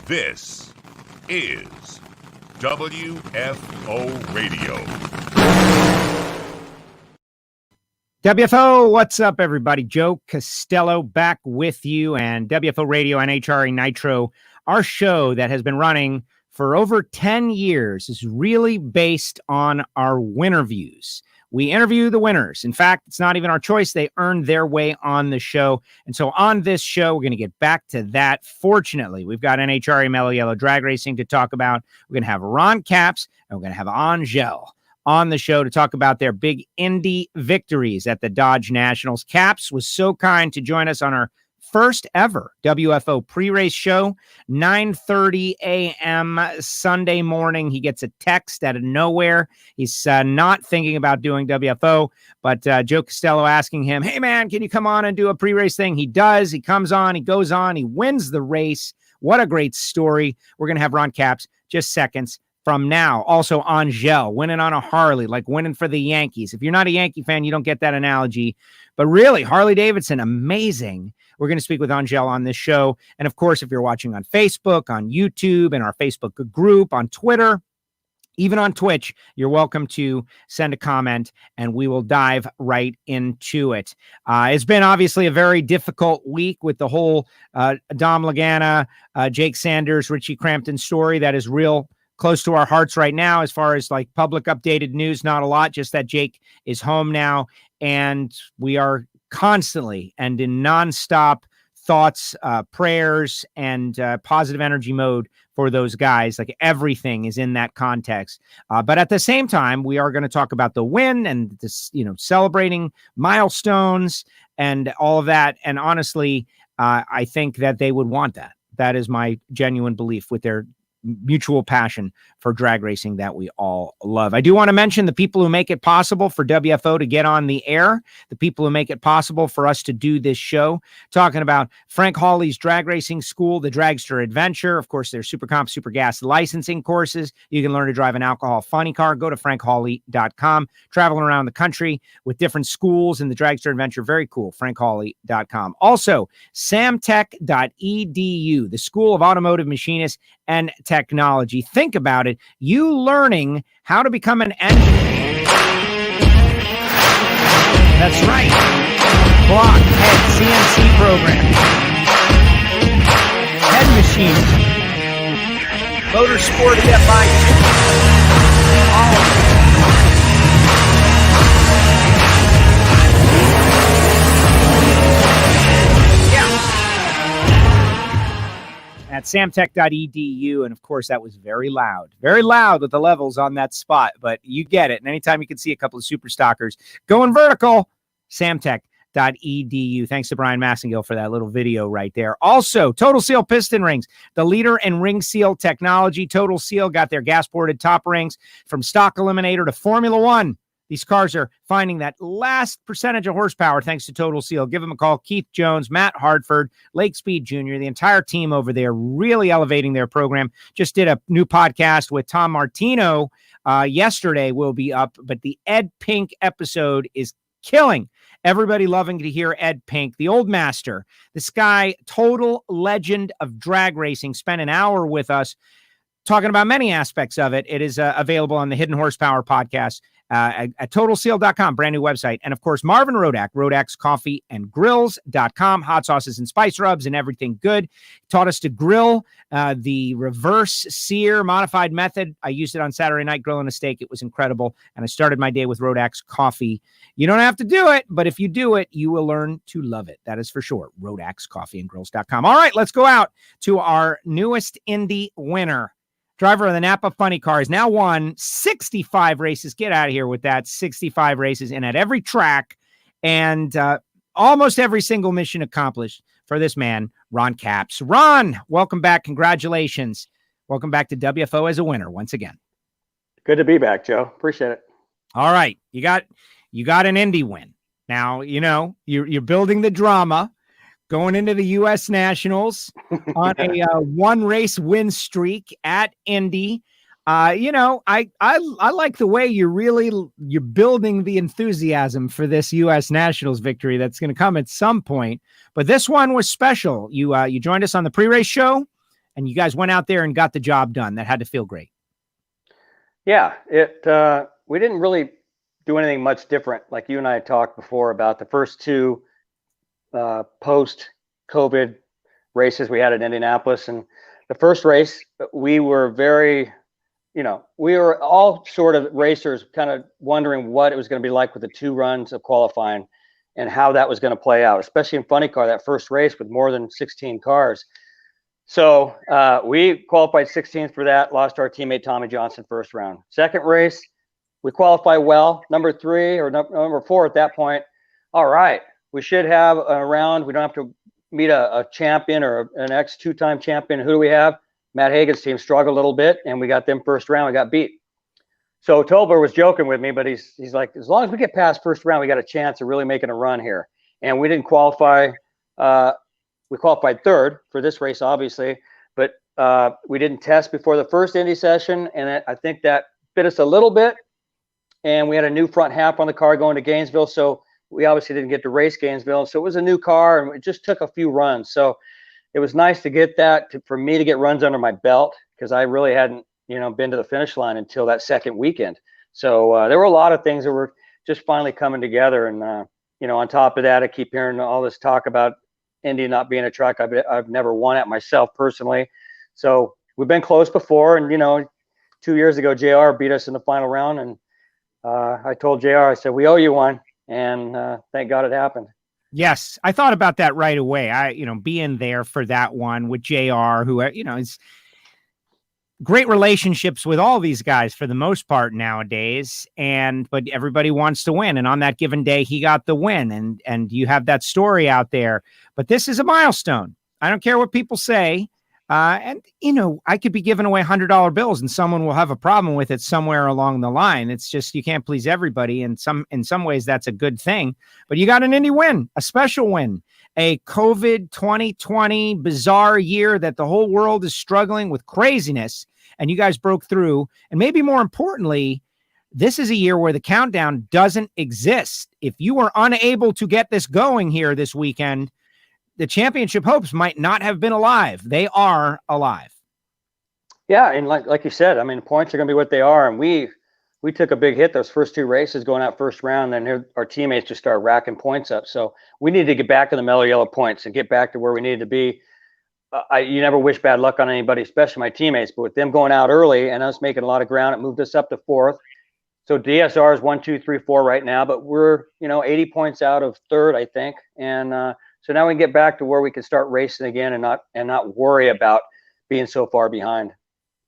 This is WFO Radio. WFO, what's up, everybody? Joe Costello back with you, and WFO Radio, NHRA Nitro, our show that has been running for over 10 years, is really based on our winner views. We interview the winners. In fact, it's not even our choice. They earned their way on the show. And so on this show, we're going to get back to that. Fortunately, we've got NHRA Mellow Yellow Drag Racing to talk about. We're going to have Ron Capps, and we're going to have Angelle on the show to talk about their big Indy victories at the Dodge Nationals. Capps was so kind to join us on our first ever WFO pre-race show, 9:30 a.m. Sunday morning. He gets a text out of nowhere. He's not thinking about doing WFO, but Joe Costello asking him, hey, man, can you come on and do a pre-race thing? He does. He comes on. He goes on. He wins the race. What a great story. We're going to have Ron Capps just seconds from now. Also, Angelle winning on a Harley, like winning for the Yankees. If you're not a Yankee fan, you don't get that analogy. But really, Harley Davidson, amazing. We're going to speak with Angelle on this show. And of course, if you're watching on Facebook, on YouTube, in our Facebook group, on Twitter, even on Twitch, you're welcome to send a comment and we will dive right into it. It's been obviously a very difficult week with the whole Dom Lagana, Jake Sanders, Richie Crampton story that is real close to our hearts right now. As far as like public updated news, not a lot, just that Jake is home now. And we are constantly and in nonstop thoughts, prayers, and positive energy mode for those guys. Like everything is in that context. But at the same time, we are going to talk about the win and this, celebrating milestones and all of that. And honestly, I think that they would want that. That is my genuine belief with their mutual passion for drag racing that we all love. I do want to mention the people who make it possible for WFO to get on the air, the people who make it possible for us to do this show, talking about Frank Hawley's Drag Racing School, the Dragster Adventure. Of course, there's Super Comp, Super Gas licensing courses. You can learn to drive an alcohol funny car. Go to frankhawley.com. Traveling around the country with different schools in the Dragster Adventure. Very cool. frankhawley.com. Also, samtech.edu, the School of Automotive Machinists and Technology. Think about it. You learning how to become an engineer. That's right. Block, head, CNC program. Head machine. Motorsport FI. All of it. At samtech.edu. And of course, that was very loud with the levels on that spot, but you get it. And anytime you can see a couple of super stockers going vertical, samtech.edu. Thanks to Brian Massengill for that little video right there. Also, Total Seal piston rings, the leader in ring seal technology. Total Seal got their gas ported top rings from stock eliminator to Formula One. These cars are finding that last percentage of horsepower thanks to Total Seal. Give them a call. Keith Jones, Matt Hartford, Lake Speed Jr., the entire team over there really elevating their program. Just did a new podcast with Tom Martino yesterday, will be up, but the Ed Pink episode is killing. Everybody loving to hear Ed Pink, the old master, this guy, total legend of drag racing, spent an hour with us talking about many aspects of it. It is available on the Hidden Horsepower podcast. At TotalSeal.com, brand new website. And of course, Marvin Rodak, RodaksCoffeeandGrills.com, hot sauces and spice rubs and everything good. Taught us to grill the reverse sear modified method. I used it on Saturday night grilling a steak. It was incredible. And I started my day with Rodak's coffee. You don't have to do it, but if you do it, you will learn to love it. That is for sure. RodaksCoffeeandGrills.com. All right, let's go out to our newest Indy winner. Driver of the Napa Funny Car has now won 65 races. Get out of here with that. 65 races and at every track and almost every single mission accomplished for this man, Ron Capps. Ron, welcome back. Congratulations. Welcome back to WFO as a winner once again. Good to be back, Joe. Appreciate it. All right. You got an Indy win. Now, you're building the drama. Going into the U.S. Nationals on a one race win streak at Indy. I like the way you're building the enthusiasm for this U.S. Nationals victory that's going to come at some point. But this one was special. You joined us on the pre-race show, and you guys went out there and got the job done. That had to feel great. Yeah, we didn't really do anything much different. Like you and I had talked before about the first two post-COVID races we had in Indianapolis. And the first race, we were we were all sort of racers kind of wondering what it was going to be like with the 2 runs of qualifying and how that was going to play out, especially in funny car, that first race with more than 16 cars. So we qualified 16th for that, lost our teammate Tommy Johnson first round. Second race, we qualified well, number 3 or number 4 at that point. All right, we should have a round. We don't have to meet a champion or an ex-2-time champion. Who do we have? Matt Hagan's team struggled a little bit, and we got them first round. We got beat. So Tolbert was joking with me, but he's like, as long as we get past first round, we got a chance of really making a run here. And we didn't qualify. We qualified 3rd for this race, obviously, but we didn't test before the first Indy session, and I think that bit us a little bit. And we had a new front half on the car going to Gainesville, so we obviously didn't get to race Gainesville. So it was a new car, and it just took a few runs. So it was nice to get that, for me to get runs under my belt, because I really hadn't, been to the finish line until that second weekend. So there were a lot of things that were just finally coming together. And, on top of that, I keep hearing all this talk about Indy not being a track I've never won at myself personally. So we've been close before. And, 2 years ago, JR beat us in the final round. And I told JR, I said, we owe you one. And thank God it happened. Yes, I thought about that right away. Being there for that one with JR, who, is great relationships with all these guys for the most part nowadays. But everybody wants to win. And on that given day, he got the win. And you have that story out there. But this is a milestone. I don't care what people say. I could be giving away $100 bills and someone will have a problem with it somewhere along the line. It's just, you can't please everybody. And in some ways that's a good thing, but you got an Indy win, a special win, a COVID 2020 bizarre year that the whole world is struggling with craziness. And you guys broke through. And maybe more importantly, this is a year where the countdown doesn't exist. If you were unable to get this going here this weekend, the championship hopes might not have been alive. They are alive. Yeah, and like you said, I mean, the points are going to be what they are, and we took a big hit those first 2 races going out first round. Then our teammates just started racking points up. So we need to get back to the mellow yellow points and get back to where we needed to be. You never wish bad luck on anybody, especially my teammates. But with them going out early and us making a lot of ground, it moved us up to 4th. So DSR is 1, 2, 3, 4 right now, but we're 80 points out of 3rd, I think, and. So now we can get back to where we can start racing again and not worry about being so far behind.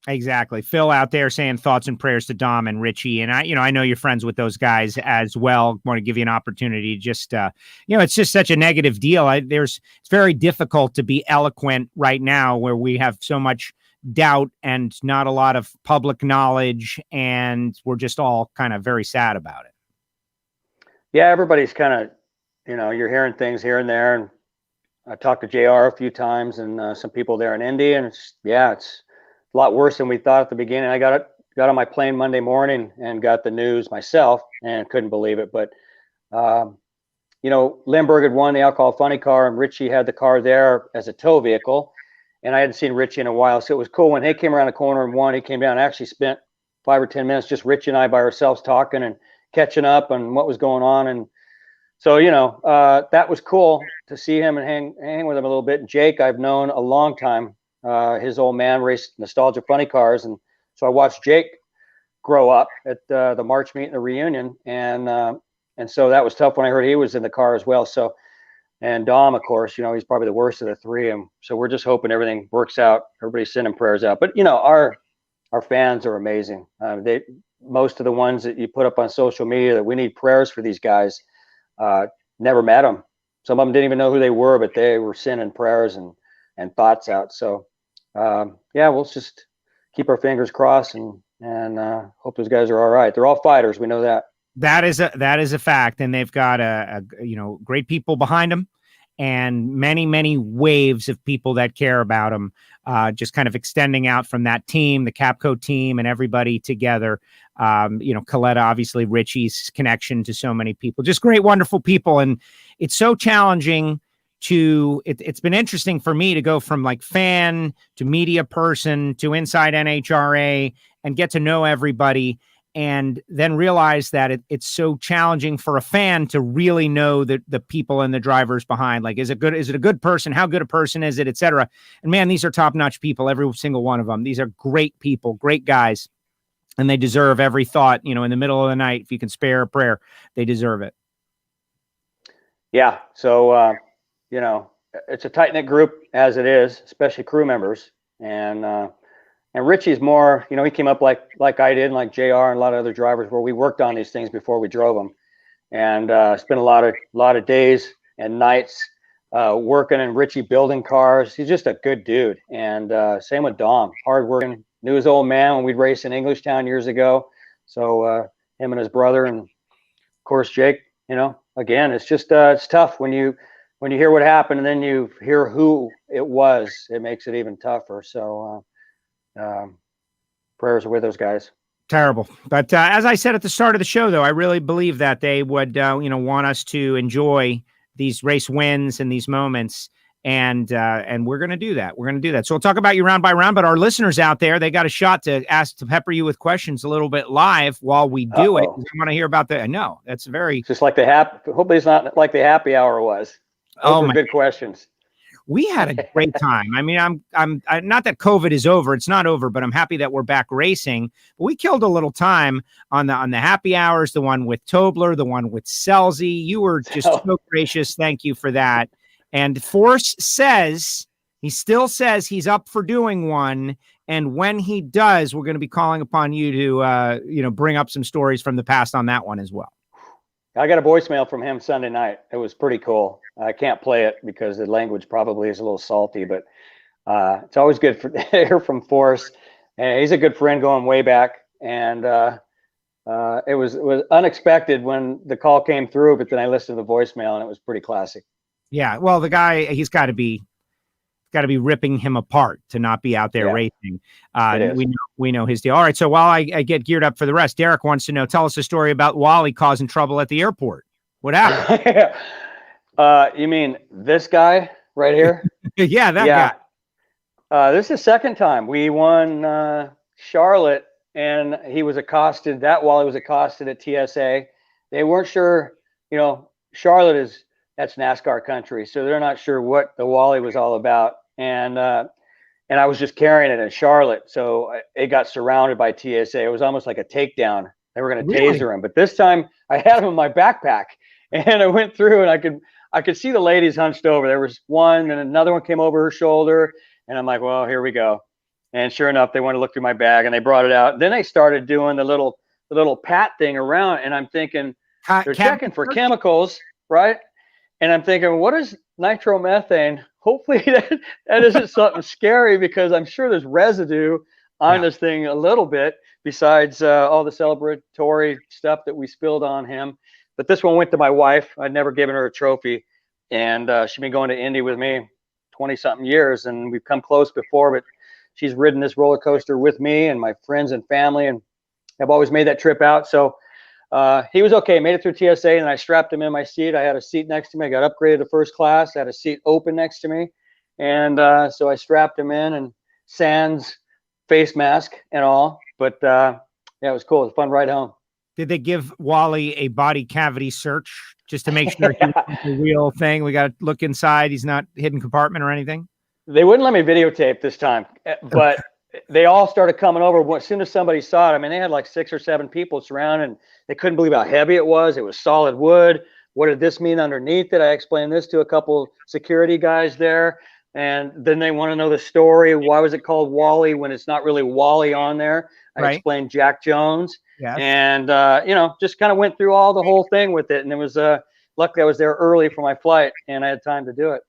Exactly. Phil out there saying thoughts and prayers to Dom and Richie. And I know you're friends with those guys as well. Want to give you an opportunity. Just, it's just such a negative deal. It's very difficult to be eloquent right now where we have so much doubt and not a lot of public knowledge. And we're just all kind of very sad about it. Yeah, everybody's kind of, you're hearing things here and there. And I talked to JR a few times and some people there in Indy. And it's a lot worse than we thought at the beginning. I got on my plane Monday morning and got the news myself and couldn't believe it. But, Lindbergh had won the alcohol funny car and Richie had the car there as a tow vehicle. And I hadn't seen Richie in a while. So it was cool when he came around the corner and won. He came down and actually spent 5 or 10 minutes, just Richie and I by ourselves talking and catching up on what was going on. And so, that was cool to see him and hang with him a little bit. And Jake, I've known a long time. His old man raced nostalgia funny cars. And so I watched Jake grow up at the March meet and the reunion. And so that was tough when I heard he was in the car as well. So, and Dom, of course, he's probably the worst of the 3. And so we're just hoping everything works out. Everybody's sending prayers out. But, our fans are amazing. Most of the ones that you put up on social media that we need prayers for these guys, never met them. Some of them didn't even know who they were, but they were sending prayers and thoughts out. So, we'll just keep our fingers crossed and hope those guys are all right. They're all fighters. We know that. That is a fact. And they've got great people behind them and many, many waves of people that care about them, just kind of extending out from that team, the Capco team and everybody together. Coletta, obviously Richie's connection to so many people, just great, wonderful people. And it's so challenging it's been interesting for me to go from like fan to media person to inside NHRA and get to know everybody, and then realize that it's so challenging for a fan to really know the people and the drivers behind. Like, is it a good person? How good a person is it, et cetera? And man, these are top-notch people, every single one of them. These are great people, great guys, and they deserve every thought, in the middle of the night. If you can spare a prayer, they deserve it. Yeah. So, it's a tight-knit group as it is, especially crew members. And Richie's more, he came up like I did, and like JR and a lot of other drivers, where we worked on these things before we drove them, and spent a lot of days and nights working, and Richie building cars. He's just a good dude. And same with Dom, hardworking, knew his old man when we'd race in Englishtown years ago. So him and his brother, and of course Jake. Again, it's just it's tough when you hear what happened and then you hear who it was. It makes it even tougher. So prayers are with those guys. Terrible. But as I said at the start of the show, though, I really believe that they would, want us to enjoy these race wins and these moments. And we're going to do that. We're going to do that. So we'll talk about you round by round, but our listeners out there, they got a shot to pepper you with questions a little bit live while we do it. I want to hear about that. I know that's very, just like hopefully it's not like the happy hour was. Those were good questions. We had a great time. I mean, I'm not that COVID is over. It's not over, but I'm happy that we're back racing. But we killed a little time on the happy hours, the one with Tobler, the one with Selzy. You were just so gracious. Thank you for that. And Force still says he's up for doing one. And when he does, we're going to be calling upon you to, bring up some stories from the past on that one as well. I got a voicemail from him Sunday night. It was pretty cool. I can't play it because the language probably is a little salty, but it's always good to hear from Force. And he's a good friend going way back. And it was unexpected when the call came through, but then I listened to the voicemail and it was pretty classic. Yeah. Well, the guy, he's got to be ripping him apart to not be out there racing. We know his deal. All right. So while I get geared up for the rest, Derek wants to know, tell us a story about Wally causing trouble at the airport. What happened? You mean this guy right here? Yeah, that guy. This is the second time we won Charlotte, and he was accosted. Wally was accosted at TSA. They weren't sure, Charlotte that's NASCAR country, so they're not sure what the Wally was all about. And I was just carrying it in Charlotte, so it got surrounded by TSA. It was almost like a takedown. They were going to taser him, but this time I had him in my backpack, and I went through, and I could see the ladies hunched over. There was one, and another one came over her shoulder, and I'm like, well, here we go. And sure enough, they wanted to look through my bag, and they brought it out. Then they started doing the little pat thing around, and I'm thinking they're checking for chemicals, right? And I'm thinking, what is nitromethane? Hopefully that isn't something scary, because I'm sure there's residue on this thing a little bit, besides all the celebratory stuff that we spilled on him. But this one went to my wife. I'd never given her a trophy, and she's been going to Indy with me 20-something years, and we've come close before, but she's ridden this roller coaster with me and my friends and family, and have always made that trip out. So he was okay, made it through TSA, and I strapped him in my seat. I had a seat next to me. I got upgraded to first class. I had a seat open next to me. And so I strapped him in, and sans face mask and all. But yeah, it was cool. It was a fun ride home. Did they give Wally a body cavity search just to make sure it's the real thing? We got to look inside. He's not hidden compartment or anything. They wouldn't let me videotape this time, but they all started coming over. As soon as somebody saw it, I mean, they had like 6 or 7 people surrounding, and they couldn't believe how heavy it was. It was solid wood. What did this mean underneath it? I explained this to a couple security guys there. And then they want to know the story. Why was it called Wally when it's not really Wally on there? I explained Jack Jones. Yes. And, just kind of went through the whole thing with it. And it was luckily I was there early for my flight, and I had time to do it.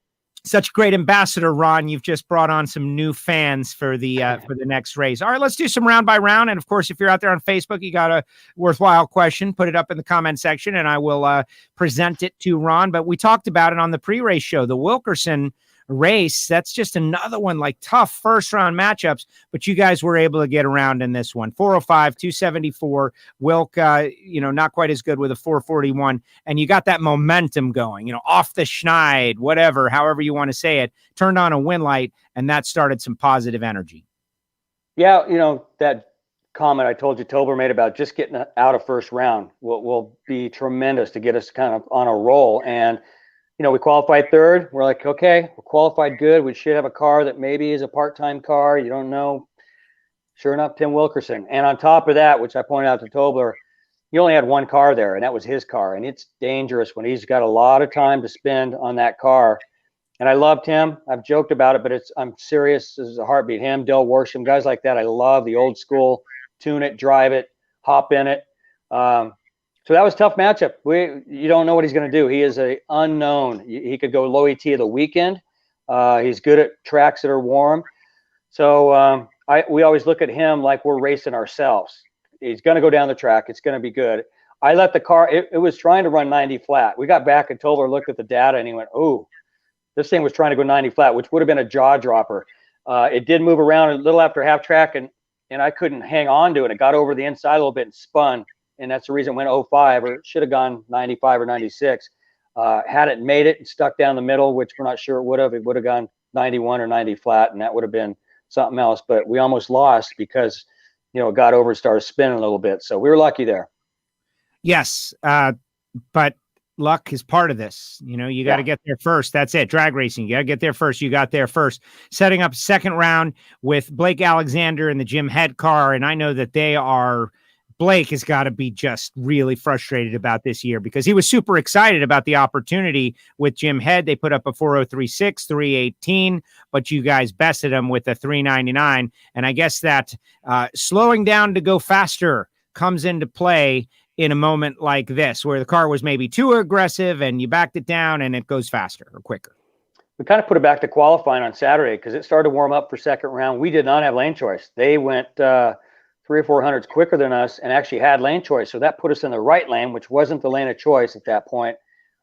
Such a great ambassador, Ron. You've just brought on some new fans for the next race. All right, let's do some round by round. And of course, if you're out there on Facebook, you got a worthwhile question, put it up in the comment section, and I will present it to Ron. But we talked about it on the pre-race show. The Wilkerson race. That's just another one, like tough first round matchups, but you guys were able to get around in this one. 405, 274. Wilk, not quite as good with a 441. And you got that momentum going, off the schneid, whatever, however you want to say it, turned on a win light, and that started some positive energy. Yeah, that comment I told you Tobler made about just getting out of first round will be tremendous to get us kind of on a roll. And we qualified third. We're like, okay, we're qualified good. We should have a car that maybe is a part-time car. You don't know. Sure enough, Tim Wilkerson. And on top of that, which I pointed out to Tobler, he only had one car there, and that was his car. And it's dangerous when he's got a lot of time to spend on that car. And I loved him. I've joked about it, but I'm serious. This is a heartbeat. Him, Del Worsham, guys like that. I love the old school, tune it, drive it, hop in it. So that was a tough matchup. You don't know what he's going to do. He is a unknown. He could go low ET of the weekend. He's good at tracks that are warm. So we always look at him like we're racing ourselves. He's going to go down the track. It's going to be good. I let the car, it was trying to run 90 flat. We got back and Tobler looked at the data and he went, "Oh, this thing was trying to go 90 flat," which would have been a jaw dropper. It did move around a little after half track, and I couldn't hang on to it. It got over the inside a little bit and spun, and that's the reason it went 05, or it should have gone 95 or 96. Had it made it and stuck down the middle, which we're not sure it would have gone 91 or 90 flat, and that would have been something else. But we almost lost because, it got over and started spinning a little bit. So we were lucky there. Yes, but luck is part of this. You got to get there first. That's it. Drag racing. You got to get there first. You got there first. Setting up second round with Blake Alexander and the Jim Head car. And I know that Blake has got to be just really frustrated about this year because he was super excited about the opportunity with Jim Head. They put up a 4:03.6, 3:18, but you guys bested him with a 3:99. And I guess that slowing down to go faster comes into play in a moment like this, where the car was maybe too aggressive and you backed it down and it goes faster or quicker. We kind of put it back to qualifying on Saturday because it started to warm up for second round. We did not have lane choice. They went 3 or 4 hundredths quicker than us and actually had lane choice. So that put us in the right lane, which wasn't the lane of choice at that point.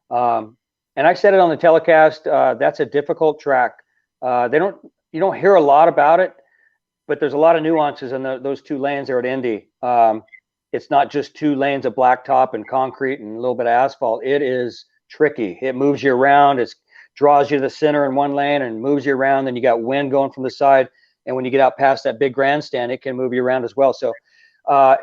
And I said it on the telecast. That's a difficult track. You don't hear a lot about it, but there's a lot of nuances in those two lanes there at Indy. It's not just 2 lanes of blacktop and concrete and a little bit of asphalt. It is tricky. It moves you around. It draws you to the center in one lane and moves you around. Then you got wind going from the side. And when you get out past that big grandstand, it can move you around as well. So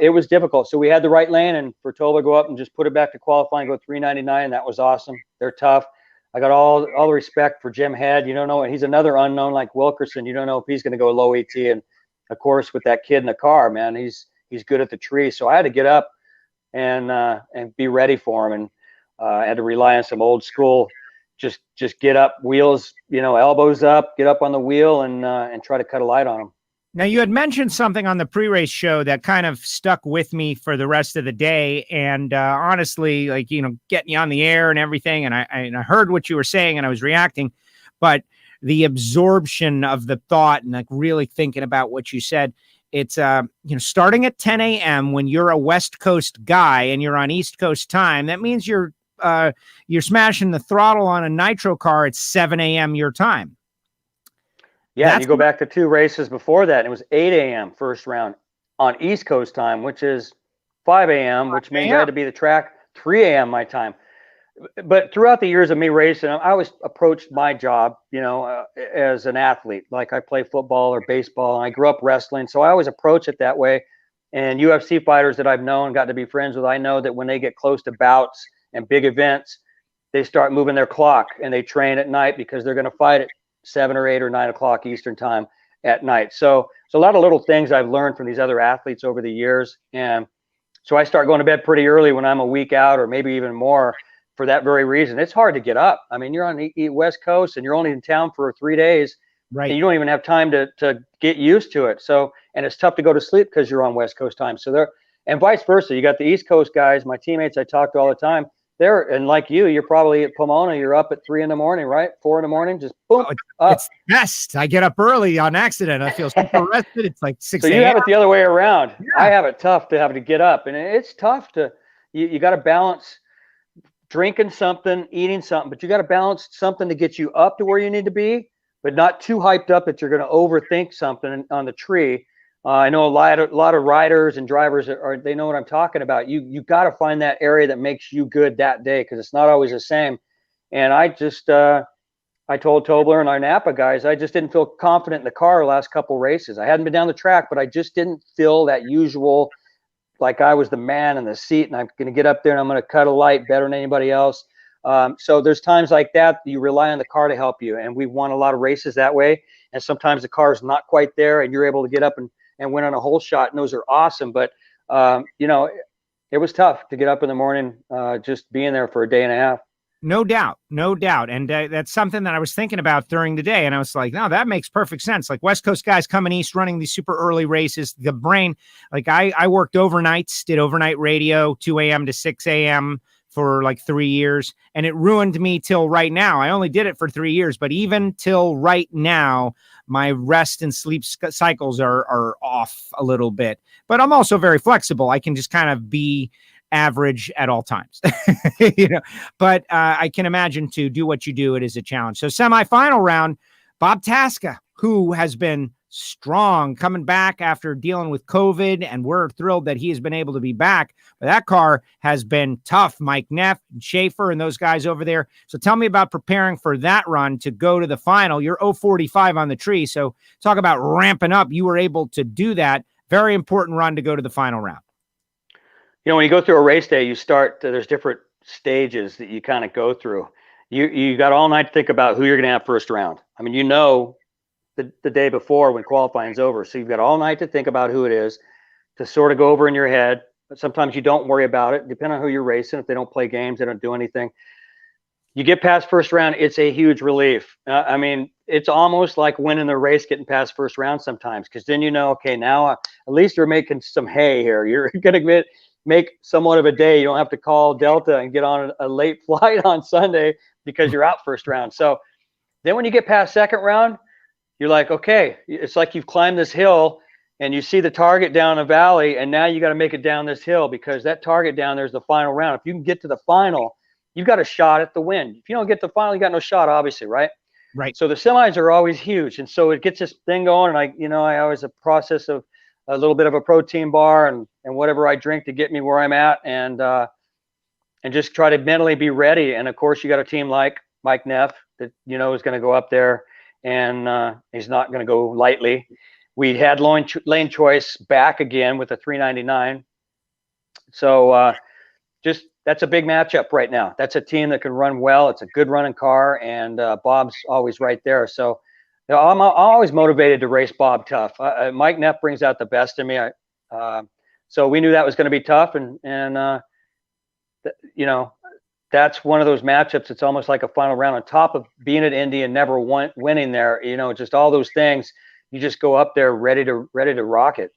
it was difficult. So we had the right lane, and for Tobler to go up and just put it back to qualifying, go 3:99. That was awesome. They're tough. I got all the respect for Jim Head. You don't know. He's another unknown like Wilkerson. You don't know if he's going to go low ET. And of course, with that kid in the car, man, he's good at the tree. So I had to get up and be ready for him, and I had to rely on some old school. Just get up, wheels, elbows up, get up on the wheel, and try to cut a light on them. Now, you had mentioned something on the pre-race show that kind of stuck with me for the rest of the day. And honestly, getting you on the air and everything, and I heard what you were saying and I was reacting, but the absorption of the thought and really thinking about what you said, it's, starting at 10 a.m. when you're a West Coast guy and you're on East Coast time, that means you're smashing the throttle on a nitro car at 7 a.m. your time. Yeah, you go back to 2 races before that, and it was 8 a.m. first round on East Coast time, which is 5 a.m., which means I had to be at the track 3 a.m. my time. But throughout the years of me racing, I always approached my job, as an athlete. Like I play football or baseball, and I grew up wrestling, so I always approach it that way. And UFC fighters that I've known, got to be friends with, I know that when they get close to bouts and big events, they start moving their clock and they train at night because they're going to fight at 7 or 8 or 9 o'clock Eastern time at night. So a lot of little things I've learned from these other athletes over the years. And so I start going to bed pretty early when I'm a week out, or maybe even more, for that very reason. It's hard to get up. I mean, you're on the West Coast and you're only in town for 3 days, right? And you don't even have time to get used to it. So, and it's tough to go to sleep because you're on West Coast time. So and vice versa. You got the East Coast guys, my teammates I talk to all the time. And like you're probably at Pomona, you're up at 3 in the morning, right? 4 in the morning, just boom, up. It's best. I get up early on accident. I feel super rested. It's like 6 So a.m. you have it the other way around. Yeah. I have it tough to have to get up, and it's tough you got to balance drinking something, eating something, but you got to balance something to get you up to where you need to be, but not too hyped up that you're going to overthink something on the tree. I know a lot of riders and drivers they know what I'm talking about. You got to find that area that makes you good that day, because it's not always the same. And I just I told Tobler and our Napa guys, I just didn't feel confident in the car the last couple races. I hadn't been down the track, but I just didn't feel that usual, like I was the man in the seat and I'm going to get up there and I'm going to cut a light better than anybody else. So there's times like that you rely on the car to help you. And we won a lot of races that way. And sometimes the car is not quite there and you're able to get up and win on a whole shot. And those are awesome. But, you know, it was tough to get up in the morning, just being there for a day and a half. No doubt. No doubt. And that's something that I was thinking about during the day. And I was like, no, that makes perfect sense. Like West Coast guys coming east, running these super early races, the brain, like I worked overnights, did overnight radio, 2 a.m. to 6 a.m. for like 3 years. And it ruined me till right now. I only did it for 3 years, but even till right now, my rest and sleep cycles are off a little bit. But I'm also very flexible. I can just kind of be average at all times, you know, but I can imagine to do what you do, it is a challenge. So semifinal round, Bob Tasca, who has been strong coming back after dealing with COVID, and we're thrilled that he has been able to be back. But that car has been tough. Mike Neff and Schaefer and those guys over there. So tell me about preparing for that run to go to the final. You're 045 on the tree. So talk about ramping up. You were able to do that. Very important run to go to the final round. You know, when you go through a race day, you start, there's different stages that you kind of go through. You got all night to think about who you're going to have first round. I mean, you know, the day before when qualifying's over. So you've got all night to think about who it is, to sort of go over in your head. But sometimes you don't worry about it, depending on who you're racing. If they don't play games, they don't do anything. You get past first round, it's a huge relief. I mean, it's almost like winning the race, getting past first round sometimes, because then you know, okay, now at least you're making some hay here. You're going to make somewhat of a day. You don't have to call Delta and get on a late flight on Sunday because you're out first round. So then when you get past second round, you're like, okay, it's like you've climbed this hill and you see the target down a valley, and now you got to make it down this hill, because that target down there is the final round. If you can get to the final, you've got a shot at the win. If you don't get the final, you got no shot, obviously, right? Right. So the semis are always huge. And so it gets this thing going. And I always a process of a little bit of a protein bar and whatever I drink to get me where I'm at, and just try to mentally be ready. And of course, you got a team like Mike Neff that you know is going to go up there, and he's not going to go lightly. We had lane choice back again with a 399. So just that's a big matchup right now. That's a team that can run well. It's a good running car, and Bob's always right there. So you know, I'm always motivated to race Bob tough. Mike Neff brings out the best in me. So we knew that was going to be tough, and you know, that's one of those matchups. It's almost like a final round on top of being at Indy and never winning there. You know, just all those things. You just go up there ready to rock it.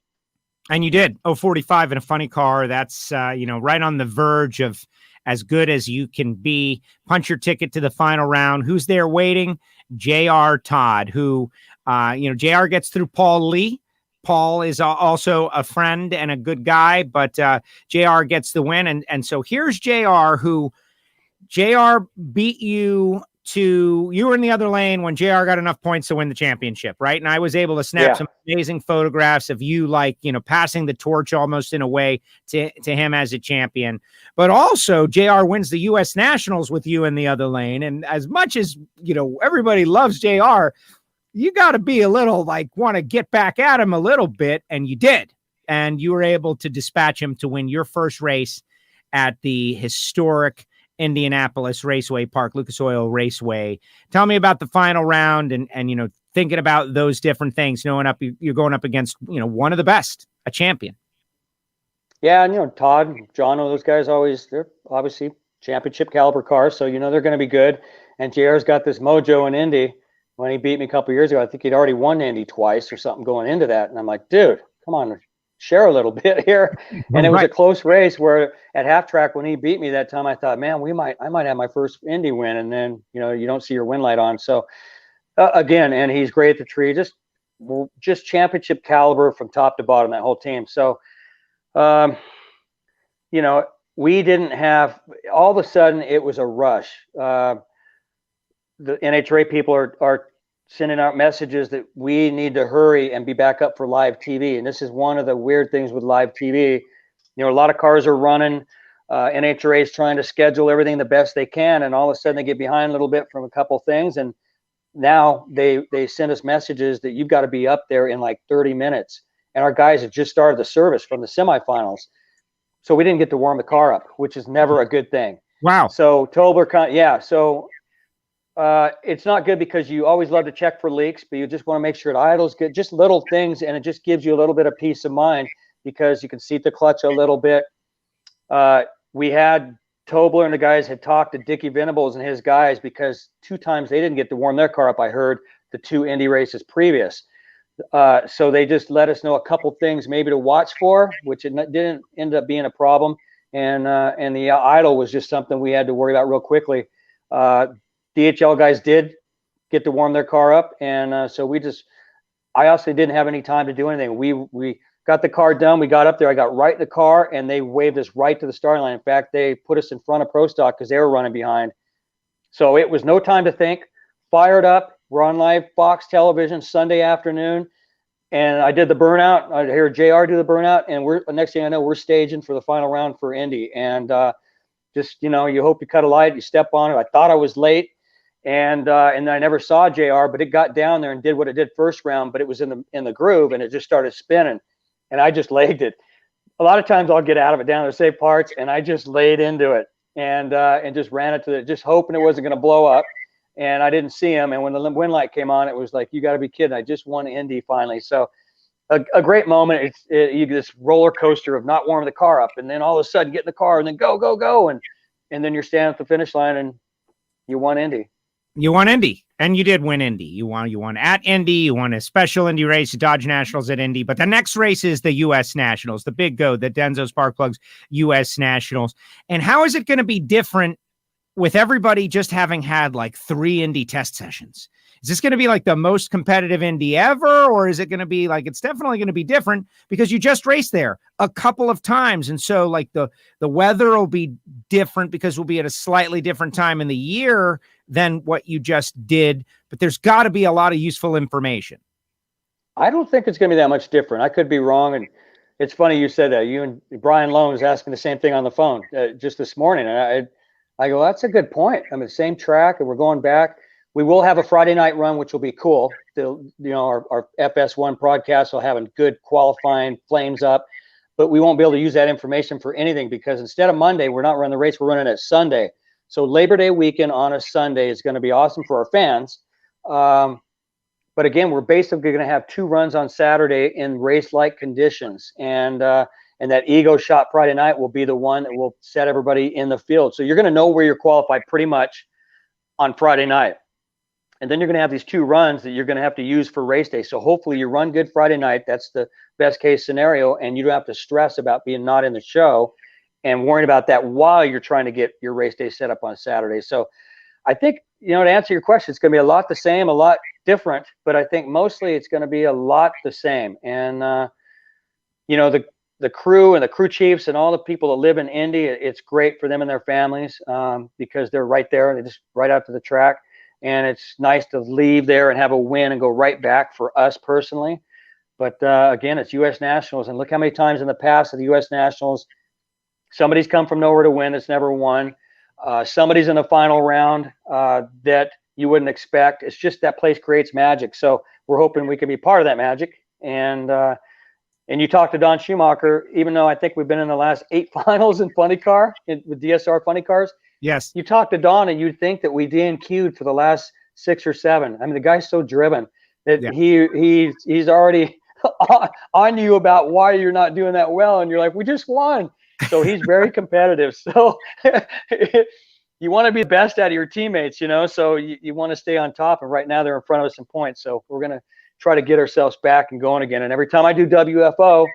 And you did 045 in a funny car. That's, you know, right on the verge of as good as you can be. Punch your ticket to the final round. Who's there waiting? J.R. Todd, who, you know, J.R. gets through Paul Lee. Paul is also a friend and a good guy, but J.R. gets the win. And so here's J.R., who J.R. beat you to, you were in the other lane when JR got enough points to win the championship, right? And I was able to snap some amazing photographs of you, like, you know, passing the torch almost in a way to him as a champion. But also JR wins the U.S. Nationals with you in the other lane. And as much as, you know, everybody loves JR, you got to be a little like, want to get back at him a little bit. And you did. And you were able to dispatch him to win your first race at the historic Indianapolis Raceway Park, Lucas Oil Raceway. Tell me about the final round and you know, thinking about those different things, knowing you're going up against, you know, one of the best, a champion. Yeah, and you know, Todd, John, those guys they're obviously championship caliber cars, so you know they're going to be good. And JR's got this mojo in Indy. When he beat me a couple years ago, I think he'd already won Indy twice or something going into that. And I'm like, dude, come on, share a little bit here. And it was a close race where at half track when he beat me that time, I thought, man, I might have my first Indy win. And then, you know, you don't see your win light on. So again, and he's great at the tree, just championship caliber from top to bottom, that whole team. So, you know, we didn't have, all of a sudden it was a rush. The NHRA people are sending out messages that we need to hurry and be back up for live TV. And this is one of the weird things with live TV. A lot of cars are running. NHRA is trying to schedule everything the best they can, and all of a sudden they get behind a little bit from a couple things, and now they send us messages that you've got to be up there in like 30 minutes. And our guys have just started the service from the semifinals, so we didn't get to warm the car up, which is never a good thing. Wow. So Tobler, so it's not good because you always love to check for leaks, but you just want to make sure the idle's good, just little things, and it just gives you a little bit of peace of mind because you can seat the clutch a little bit. We had Tobler and the guys had talked to Dickie Venables and his guys because 2 times they didn't get to warm their car up, I heard, the 2 Indy races previous. So they just let us know a couple things maybe to watch for, which it didn't end up being a problem. And the idle was just something we had to worry about real quickly. DHL guys did get to warm their car up. And so I also didn't have any time to do anything. We got the car done. We got up there. I got right in the car, and they waved us right to the starting line. In fact, they put us in front of Pro Stock because they were running behind. So it was no time to think. Fired up. We're on live Fox television Sunday afternoon, and I did the burnout. I hear JR do the burnout, and next thing I know, we're staging for the final round for Indy. And you hope you cut a light, you step on it. I thought I was late, and I never saw JR, but it got down there and did what it did first round, but it was in the groove, and it just started spinning. And I just legged it. A lot of times I'll get out of it down to the safe parts, and I just laid into it and just ran it just hoping it wasn't going to blow up. And I didn't see him. And when the wind light came on, it was like, you got to be kidding. I just won Indy finally. So a great moment. You get this roller coaster of not warming the car up, and then all of a sudden get in the car and then go. And then you're standing at the finish line and you won Indy. You won Indy, and you did win Indy. You won at Indy. You won a special Indy race, Dodge Nationals at Indy. But the next race is the U.S. Nationals, the big go, the Denso Spark Plugs U.S. Nationals. And how is it going to be different with everybody just having had like 3 Indy test sessions? Is this going to be like the most competitive Indy ever, or is it going to be like, it's definitely going to be different because you just raced there a couple of times. And so like the weather will be different because we'll be at a slightly different time in the year than what you just did, but there's got to be a lot of useful information. I don't think it's going to be that much different. I could be wrong. And it's funny you said that. You and Brian Lowe was asking the same thing on the phone just this morning. And I go, that's a good point. I mean, same track, and we're going back. We will have a Friday night run, which will be cool. Our FS1 broadcast will have a good qualifying flames up, but we won't be able to use that information for anything because instead of Monday, we're not running the race. We're running it Sunday. So Labor Day weekend on a Sunday is going to be awesome for our fans. But again, we're basically going to have 2 runs on Saturday in race-like conditions. And that ego shot Friday night will be the one that will set everybody in the field. So you're going to know where you're qualified pretty much on Friday night. And then you're going to have these 2 runs that you're going to have to use for race day. So hopefully you run good Friday night. That's the best case scenario. And you don't have to stress about being not in the show and worrying about that while you're trying to get your race day set up on Saturday. So I think, to answer your question, it's going to be a lot the same, a lot different, but I think mostly it's going to be a lot the same. And, the crew and the crew chiefs and all the people that live in Indy, it's great for them and their families because they're right there. They're just right out to the track. And it's nice to leave there and have a win and go right back for us personally. But again, it's U.S. Nationals. And look how many times in the past at the U.S. Nationals, somebody's come from nowhere to win that's never won. Somebody's in the final round that you wouldn't expect. It's just that place creates magic. So we're hoping we can be part of that magic. And you talk to Don Schumacher, even though I think we've been in the last 8 finals in funny car with DSR funny cars. Yes. You talk to Don and you'd think that we DNQ'd for the last 6 or 7. I mean, the guy's so driven that he's already on you about why you're not doing that well. And you're like, we just won. So he's very competitive. So you want to be the best out of your teammates, so you want to stay on top. And right now they're in front of us in points. So we're going to try to get ourselves back and going again. And every time I do WFO,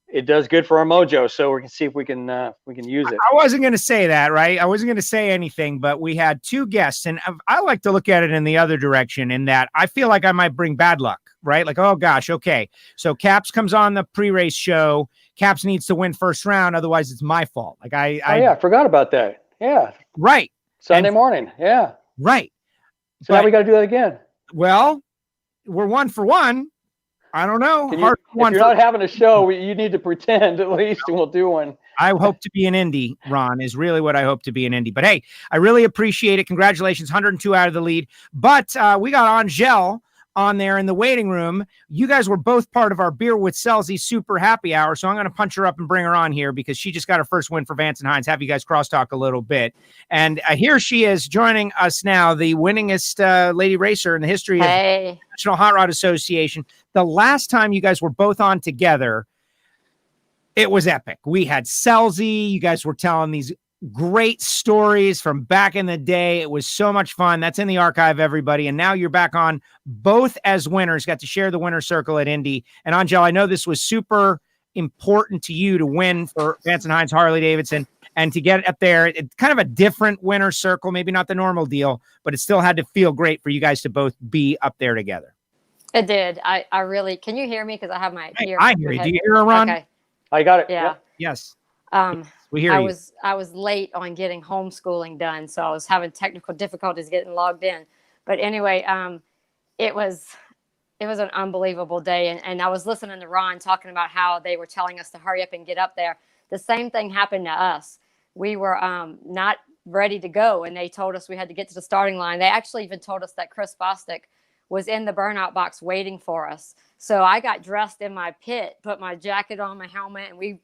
it does good for our mojo. So we can see if we can use it. I wasn't going to say that, right? I wasn't going to say anything, but we had 2 guests, and I like to look at it in the other direction in that I feel like I might bring bad luck, right? Like, oh gosh, okay. So Caps comes on the pre-race show. Caps needs to win first round. Otherwise it's my fault. Like I forgot about that. Yeah. Right. Sunday morning. Yeah. Right. So now we got to do that again. Well, we're 1 for 1. I don't know. If you're not having a show, you need to pretend at least, and we'll do one. I hope to be in Indy, Ron, is really what I hope to be in Indy. But hey, I really appreciate it. Congratulations, 102 out of the lead. But we got Angelle on there in the waiting room. You guys were both part of our Beer with Selzy super happy hour. So I'm going to punch her up and bring her on here because she just got her first win for Vance and Hines. Have you guys crosstalk a little bit. And here she is joining us now, the winningest lady racer in the history of the National Hot Rod Association. The last time you guys were both on together, it was epic. We had Selzy. You guys were telling these great stories from back in the day. It was so much fun. That's in the archive, everybody. And now you're back on both as winners, got to share the winner's circle at Indy. And Angelle, I know this was super important to you to win for Vance and Hines Harley Davidson and to get up there. It's kind of a different winner's circle, maybe not the normal deal, but it still had to feel great for you guys to both be up there together. It did. I really, can you hear me? Because I have my ear. I hear you. Do you hear her, Ron? Okay. I got it. Yeah. Yes. We hear you. I was late on getting homeschooling done, so I was having technical difficulties getting logged in. But anyway, it was an unbelievable day, and I was listening to Ron talking about how they were telling us to hurry up and get up there. The same thing happened to us. We were not ready to go, and they told us we had to get to the starting line. They actually even told us that Chris Bostic was in the burnout box waiting for us. So I got dressed in my pit, put my jacket on, my helmet, and we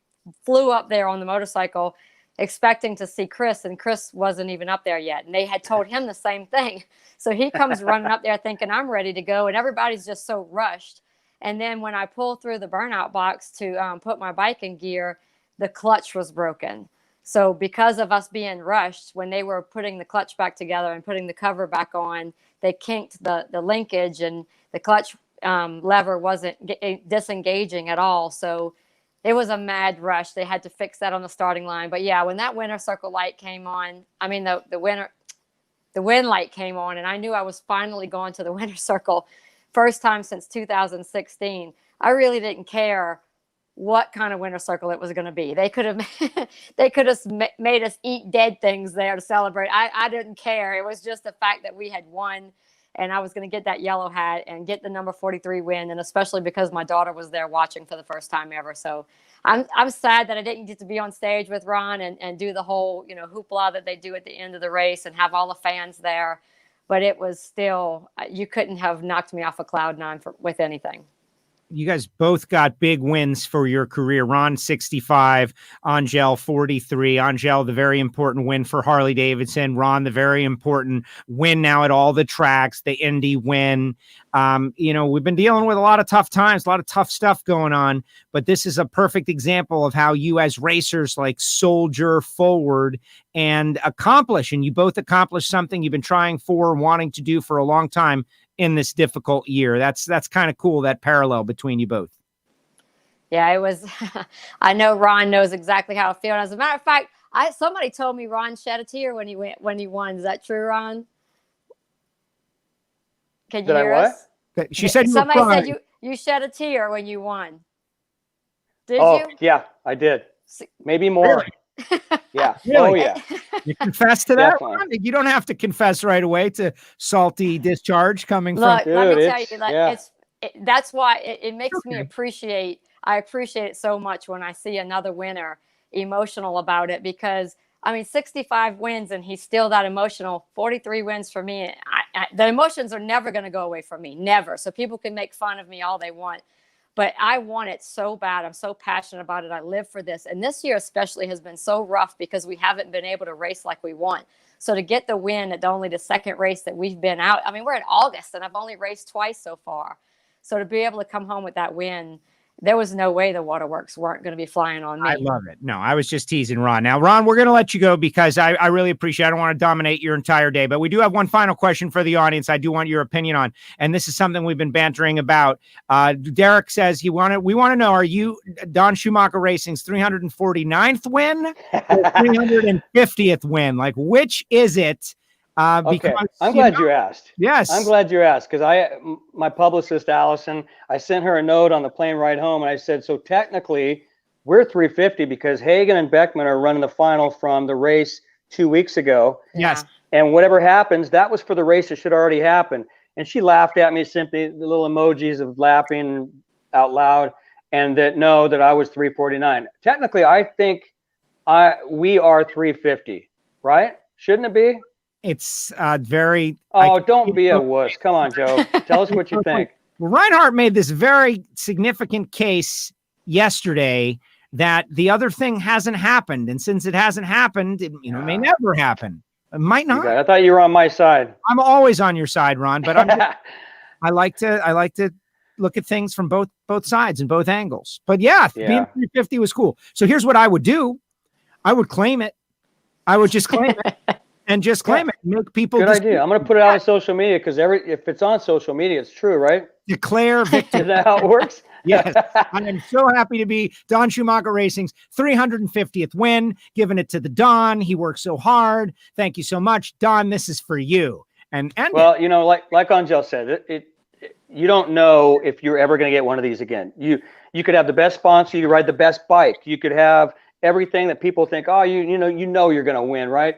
flew up there on the motorcycle expecting to see Chris, and Chris wasn't even up there yet. And they had told him the same thing. So he comes running up there thinking I'm ready to go, and everybody's just so rushed. And then when I pulled through the burnout box to put my bike in gear, the clutch was broken. So because of us being rushed, when they were putting the clutch back together and putting the cover back on, they kinked the linkage, and the clutch lever wasn't disengaging at all. So it was a mad rush. They had to fix that on the starting line. But yeah, when that winner circle light came on, I mean, the win light came on, and I knew I was finally going to the winner circle. First time since 2016. I really didn't care what kind of winner circle it was going to be. They could have made us eat dead things there to celebrate. I didn't care. It was just the fact that we had won, and I was going to get that yellow hat and get the number 43 win, and especially because my daughter was there watching for the first time ever. So I'm sad that I didn't get to be on stage with Ron and do the whole, hoopla that they do at the end of the race and have all the fans there. But it was still, you couldn't have knocked me off a cloud nine with anything. You guys both got big wins for your career. Ron, 65, Angelle, 43. Angelle, the very important win for Harley Davidson. Ron, the very important win now at all the tracks, the Indy win. We've been dealing with a lot of tough times, a lot of tough stuff going on, but this is a perfect example of how you as racers like soldier forward and accomplish. And you both accomplished something you've been trying for, wanting to do for a long time in this difficult year. That's kind of cool, that parallel between you both. Yeah, it was. I know Ron knows exactly how I feel. And as a matter of fact, somebody told me Ron shed a tear when he won. Is that true, Ron? Can you hear us? She said somebody said you shed a tear when you won. Did you? Oh, yeah, I did. Maybe more. Really? Yeah. Really? Oh, yeah. You confess to that, Definitely. Ron? You don't have to confess right away to salty discharge coming Look, from. let me tell you, yeah. That's why it makes me appreciate. I appreciate it so much when I see another winner emotional about it, because 65 wins and he's still that emotional. 43 wins for me. The emotions are never going to go away from me, never. So people can make fun of me all they want, but I want it so bad. I'm so passionate about it. I live for this. And this year especially has been so rough because we haven't been able to race like we want. So to get the win at only the second race that we've been out, we're in August and I've only raced twice so far. So to be able to come home with that win, there was no way the waterworks weren't going to be flying on me. I love it. No, I was just teasing Ron. Now, Ron, we're going to let you go because I really appreciate it. I don't want to dominate your entire day, but we do have one final question for the audience I do want your opinion on, and this is something we've been bantering about. Derek says we want to know, are you Don Schumacher Racing's 349th win or 350th win? Like, which is it? Okay. I'm glad you asked. Yes. I'm glad you asked because my publicist, Allison, I sent her a note on the plane ride home and I said, so technically we're 350 because Hagan and Beckman are running the final from the race 2 weeks ago. Yes. And whatever happens, that was for the race that should already happen. And she laughed at me, simply the little emojis of laughing out loud, and that I was 349. Technically, I think we are 350, right? Shouldn't it be? It's very. Oh, don't be a wuss. Come on, Joe. Tell us what you think. Well, Reinhardt made this very significant case yesterday that the other thing hasn't happened, and since it hasn't happened, it may never happen. It might not. I thought you were on my side. I'm always on your side, Ron, but I like to look at things from both sides and both angles. But yeah, being 350 was cool. So here's what I would do. I would claim it. I would just claim it and just claim it. Make people. Good idea. I'm going to put it out on social media because if it's on social media, it's true, right? Declare victory. Is that how it works? Yes. I am so happy to be Don Schumacher Racing's 350th win, giving it to the Don. He worked so hard. Thank you so much, Don. This is for you. And well, like Angelle said, you don't know if you're ever going to get one of these again. You could have the best sponsor, you ride the best bike, you could have everything that people think, oh, you know you're going to win, right?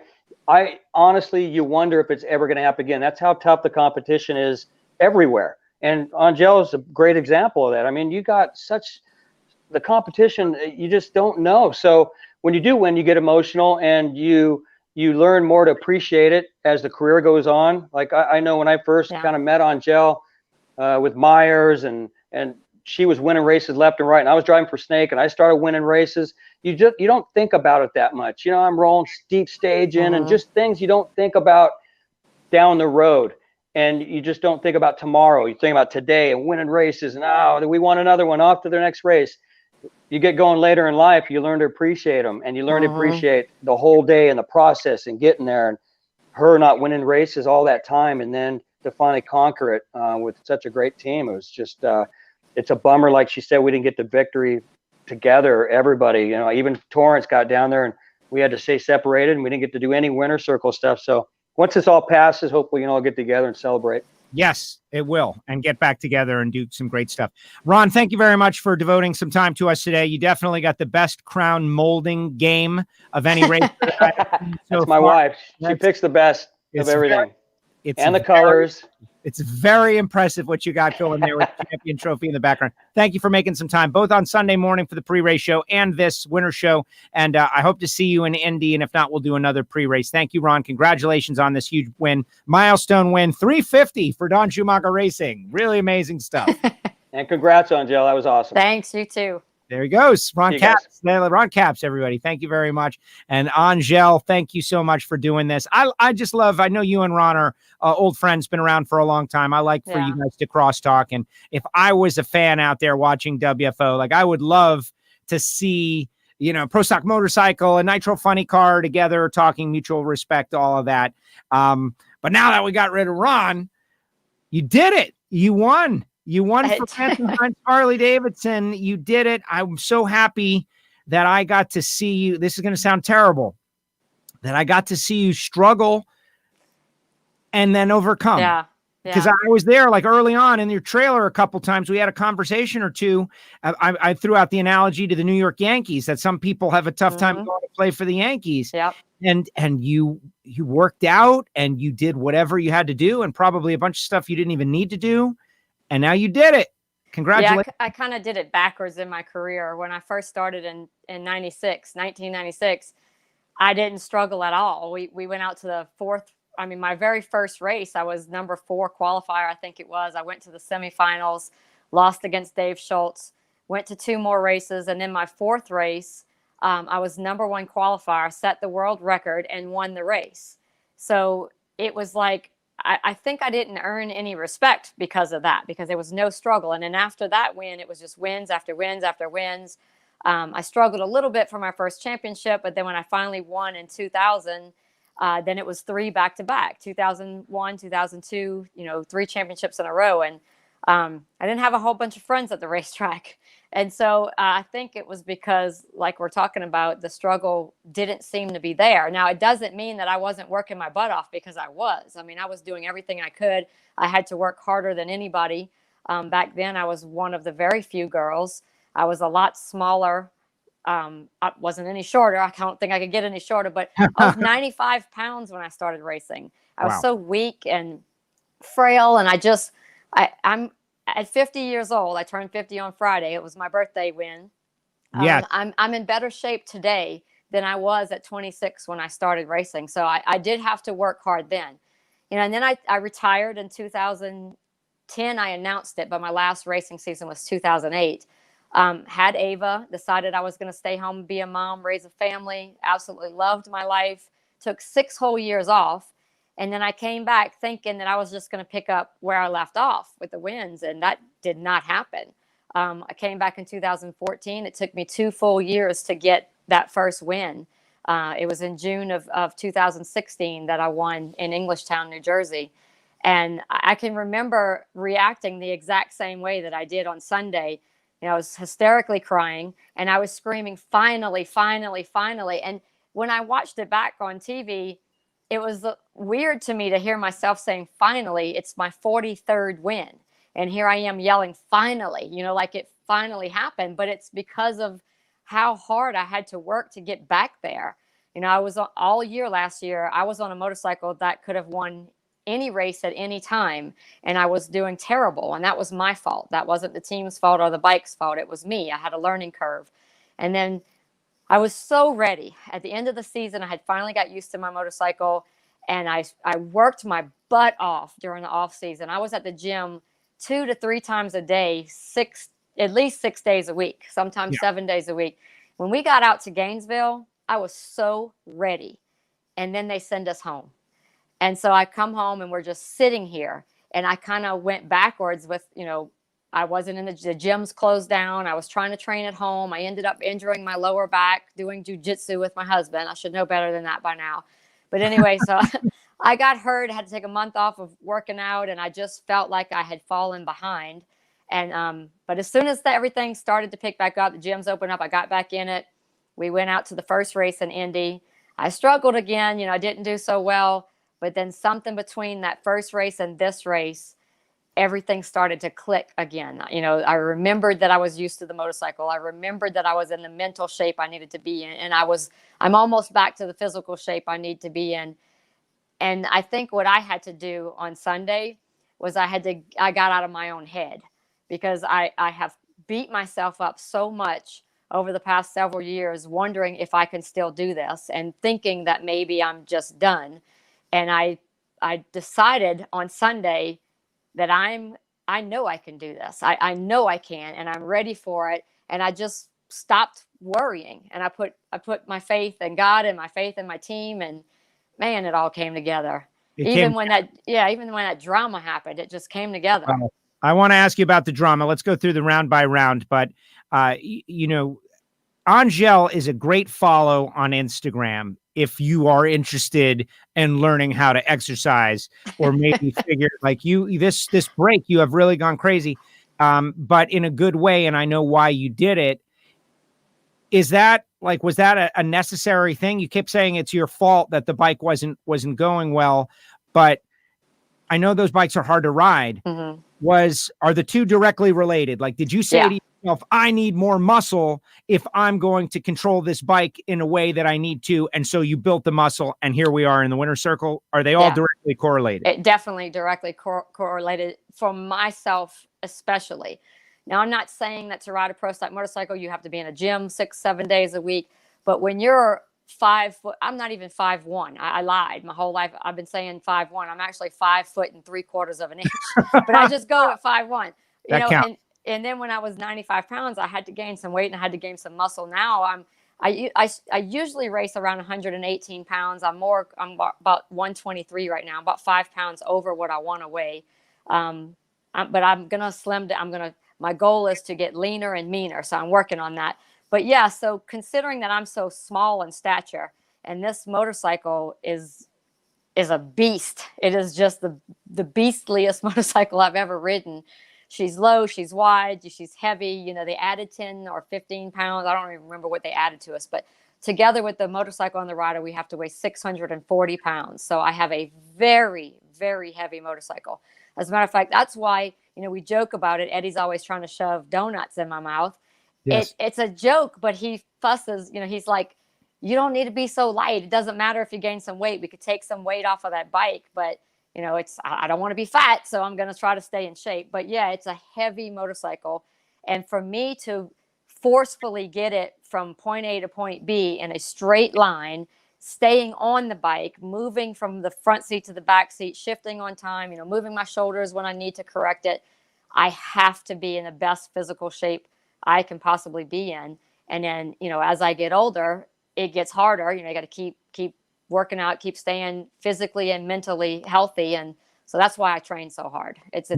I honestly, you wonder if it's ever going to happen again. That's how tough the competition is everywhere. And Angelle is a great example of that. I mean, you got the competition, you just don't know. So when you do win, you get emotional and you learn more to appreciate it as the career goes on. Like I know when I first kind of met Angelle with Myers and she was winning races left and right, and I was driving for Snake and I started winning races. You don't think about it that much. I'm rolling steep staging and just things you don't think about down the road. And you just don't think about tomorrow. You think about today and winning races and we won another one, off to their next race. You get going later in life, you learn to appreciate them, and you learn to appreciate the whole day and the process and getting there, and her not winning races all that time and then to finally conquer it with such a great team. It was just it's a bummer, like she said, we didn't get the victory together, everybody. Even Torrance got down there and we had to stay separated and we didn't get to do any winner circle stuff. So once this all passes, hopefully, all get together and celebrate. Yes, it will, and get back together and do some great stuff. Ron, thank you very much for devoting some time to us today. You definitely got the best crown molding game of any race. That's my wife. She picks the best of everything. And the colors. It's very impressive what you got going there with the champion trophy in the background. Thank you for making some time, both on Sunday morning for the pre-race show and this winter show. And I hope to see you in Indy. And if not, we'll do another pre-race. Thank you, Ron. Congratulations on this huge win. Milestone win, 350 for Don Schumacher Racing. Really amazing stuff. And congrats, Angelle. That was awesome. Thanks, you too. There he goes. Ron Capps. Ron Capps, everybody. Thank you very much. And Angelle, thank you so much for doing this. I just love, I know you and Ron are old friends, been around for a long time. I like for you guys to crosstalk. And if I was a fan out there watching WFO, like I would love to see, Pro Stock Motorcycle and Nitro Funny Car together, talking mutual respect, all of that. But now that we got rid of Ron, you did it. You won. You won for Harley Davidson. You did it. I'm so happy that I got to see you. This is going to sound terrible, that I got to see you struggle and then overcome. Yeah. Because I was there like early on in your trailer a couple times. We had a conversation or two. I threw out the analogy to the New York Yankees that some people have a tough time going to play for the Yankees. Yep. And you worked out and you did whatever you had to do, and probably a bunch of stuff you didn't even need to do. And now you did it. Congratulations. Yeah, I kind of did it backwards in my career. When I first started in 1996, I didn't struggle at all. We went out to the my very first race, I was number 4 qualifier, I think it was. I went to the semifinals, lost against Dave Schultz, went to 2 more races. And then my 4th race, I was number 1 qualifier, set the world record, and won the race. So it was like, I think I didn't earn any respect because of that, because there was no struggle. And then after that win, it was just wins after wins after wins. I struggled a little bit for my first championship, but then when I finally won in 2000, then it was 3 back-to-back, 2001, 2002, 3 championships in a row. And I didn't have a whole bunch of friends at the racetrack. And so I think it was because, like we're talking about, the struggle didn't seem to be there. Now, it doesn't mean that I wasn't working my butt off, because I was. I mean, I was doing everything I could. I had to work harder than anybody. Back then, I was one of the very few girls. I was a lot smaller. I wasn't any shorter. I don't think I could get any shorter, but I was 95 pounds when I started racing. I was so weak, and frail. And I'm at 50 years old. I turned 50 on Friday. It was my birthday win. Yeah. I'm in better shape today than I was at 26 when I started racing. So I did have to work hard then, and then I retired in 2010. I announced it, but my last racing season was 2008. Had Ava, decided I was going to stay home and be a mom, raise a family, absolutely loved my life, took 6 whole years off. And then I came back thinking that I was just going to pick up where I left off with the wins. And that did not happen. I came back in 2014. It took me 2 full years to get that first win. It was in June of 2016 that I won in Englishtown, New Jersey. And I can remember reacting the exact same way that I did on Sunday. I was hysterically crying and I was screaming, finally, finally, finally. And when I watched it back on TV, it was weird to me to hear myself saying, finally, it's my 43rd win. And here I am yelling, finally, like it finally happened. But it's because of how hard I had to work to get back there. I was all year last year, I was on a motorcycle that could have won any race at any time. And I was doing terrible. And that was my fault. That wasn't the team's fault or the bike's fault. It was me. I had a learning curve. And then I was so ready. At the end of the season, I had finally got used to my motorcycle. And I worked my butt off during the off season. I was at the gym 2 to 3 times a day, at least 6 days a week, sometimes 7 days a week. When we got out to Gainesville, I was so ready. And then they send us home. And so I come home and we're just sitting here. And I kind of went backwards with, I wasn't in the gym's closed down. I was trying to train at home. I ended up injuring my lower back doing jujitsu with my husband. I should know better than that by now. But anyway, so I got hurt. I had to take a month off of working out. And I just felt like I had fallen behind. And but as soon as everything started to pick back up, the gyms opened up, I got back in it. We went out to the first race in Indy. I struggled again. I didn't do so well. But then something between that first race and this race, everything started to click again. I remembered that I was used to the motorcycle. I remembered that I was in the mental shape I needed to be in. And I'm almost back to the physical shape I need to be in. And I think what I had to do on Sunday was I got out of my own head, because I have beat myself up so much over the past several years, wondering if I can still do this and thinking that maybe I'm just done. And I decided on Sunday that I know I can do this. I know I can, and I'm ready for it. And I just stopped worrying. And I put my faith in God and my faith in my team, and man, it all came together. Even when that drama happened, it just came together. I want to ask you about the drama. Let's go through the round by round, but Angelle is a great follow on Instagram if you are interested in learning how to exercise, or maybe figure like this break, you have really gone crazy, but in a good way. And I know why you did it. Was that a necessary thing? You kept saying it's your fault that the bike wasn't going well, but I know those bikes are hard to ride. Mm-hmm. Are the two directly related? Like, did you say to yourself, I need more muscle if I'm going to control this bike in a way that I need to? And so you built the muscle, and here we are in the winner's circle. Are they all directly correlated? It definitely directly correlated for myself, especially. Now, I'm not saying that to ride a pro stock motorcycle, you have to be in a gym 6-7 days a week. But when you're 5 foot, I'm not even 5'1". I lied my whole life. I've been saying 5'1". I'm actually 5 foot and 3/4 of an inch, but I just go at 5'1". And then when I was 95 pounds, I had to gain some weight and I had to gain some muscle. Now I usually race around 118 pounds. I'm about 123 right now, about 5 pounds over what I want to weigh. But I'm gonna slim down. My goal is to get leaner and meaner, so I'm working on that. But yeah, so considering that I'm so small in stature, and this motorcycle is a beast. It is just the beastliest motorcycle I've ever ridden. She's low, she's wide, she's heavy. They added 10 or 15 pounds. I don't even remember what they added to us, but together with the motorcycle and the rider, we have to weigh 640 pounds. So I have a very, very heavy motorcycle. As a matter of fact, that's why, we joke about it. Eddie's always trying to shove donuts in my mouth. Yes. It's a joke, but he fusses, he's like, you don't need to be so light. It doesn't matter if you gain some weight. We could take some weight off of that bike, but I don't want to be fat, so I'm going to try to stay in shape. But yeah, it's a heavy motorcycle. And for me to forcefully get it from point A to point B in a straight line, staying on the bike, moving from the front seat to the back seat, shifting on time, moving my shoulders when I need to correct it, I have to be in the best physical shape I can possibly be in. And then, as I get older, it gets harder. You got to keep working out, keep staying physically and mentally healthy. And so that's why I train so hard. It's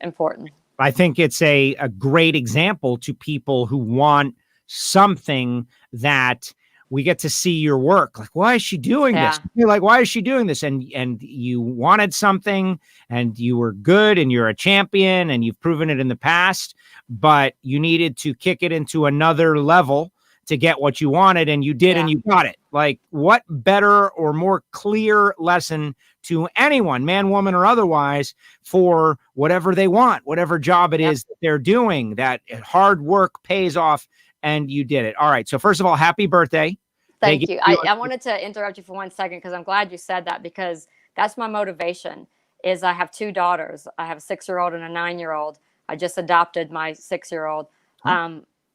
important. I think it's a great example to people who want something that we get to see your work. Like, why is she doing this? You're like, why is she doing this? And you wanted something and you were good and you're a champion and you've proven it in the past, but you needed to kick it into another level to get what you wanted, and you did, and you got it. Like, what better or more clear lesson to anyone, man, woman, or otherwise, for whatever they want, whatever job it is that they're doing, that hard work pays off, and you did it. All right. So first of all, happy birthday. Thank you. I wanted to interrupt you for 1 second because I'm glad you said that, because that's my motivation. Is I have 2 daughters. I have a 6-year-old and a 9-year-old. I just adopted my 6-year-old.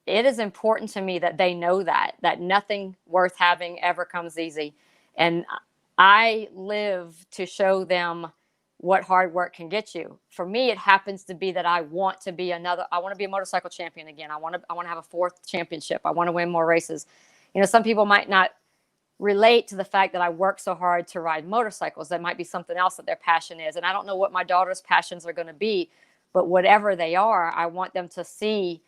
It is important to me that they know that nothing worth having ever comes easy. And I live to show them what hard work can get you. For me, it happens to be that I want to be a motorcycle champion again. I want to have a 4th championship. I want to win more races. Some people might not relate to the fact that I work so hard to ride motorcycles. That might be something else that their passion is. And I don't know what my daughter's passions are going to be, but whatever they are, I want them to see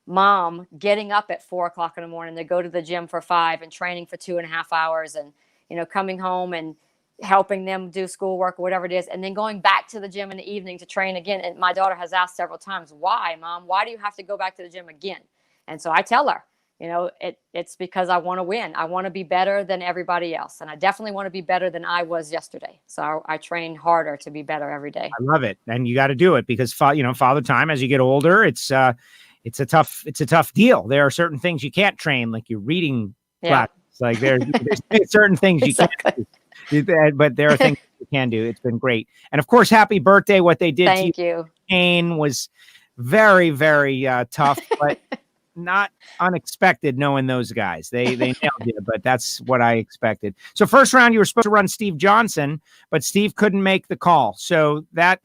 mom getting up at 4:00 in the morning to go to the gym for 5 and training for 2.5 hours, and coming home and helping them do schoolwork or whatever it is, and then going back to the gym in the evening to train again. And my daughter has asked several times, why, Mom, why do you have to go back to the gym again? And so I tell her, it's because I want to win. I want to be better than everybody else, and I definitely want to be better than I was yesterday. So I train harder to be better every day. I love it. And you got to do it because father time, as you get older, it's a tough deal. There are certain things you can't train, like your reading class. Like there's certain things you can't do, but there are things you can do. It's been great. And of course, happy birthday. What they did Thank to you. Kane was very, very tough, but not unexpected knowing those guys. They nailed it, but that's what I expected. So first round, you were supposed to run Steve Johnson, but Steve couldn't make the call. So that,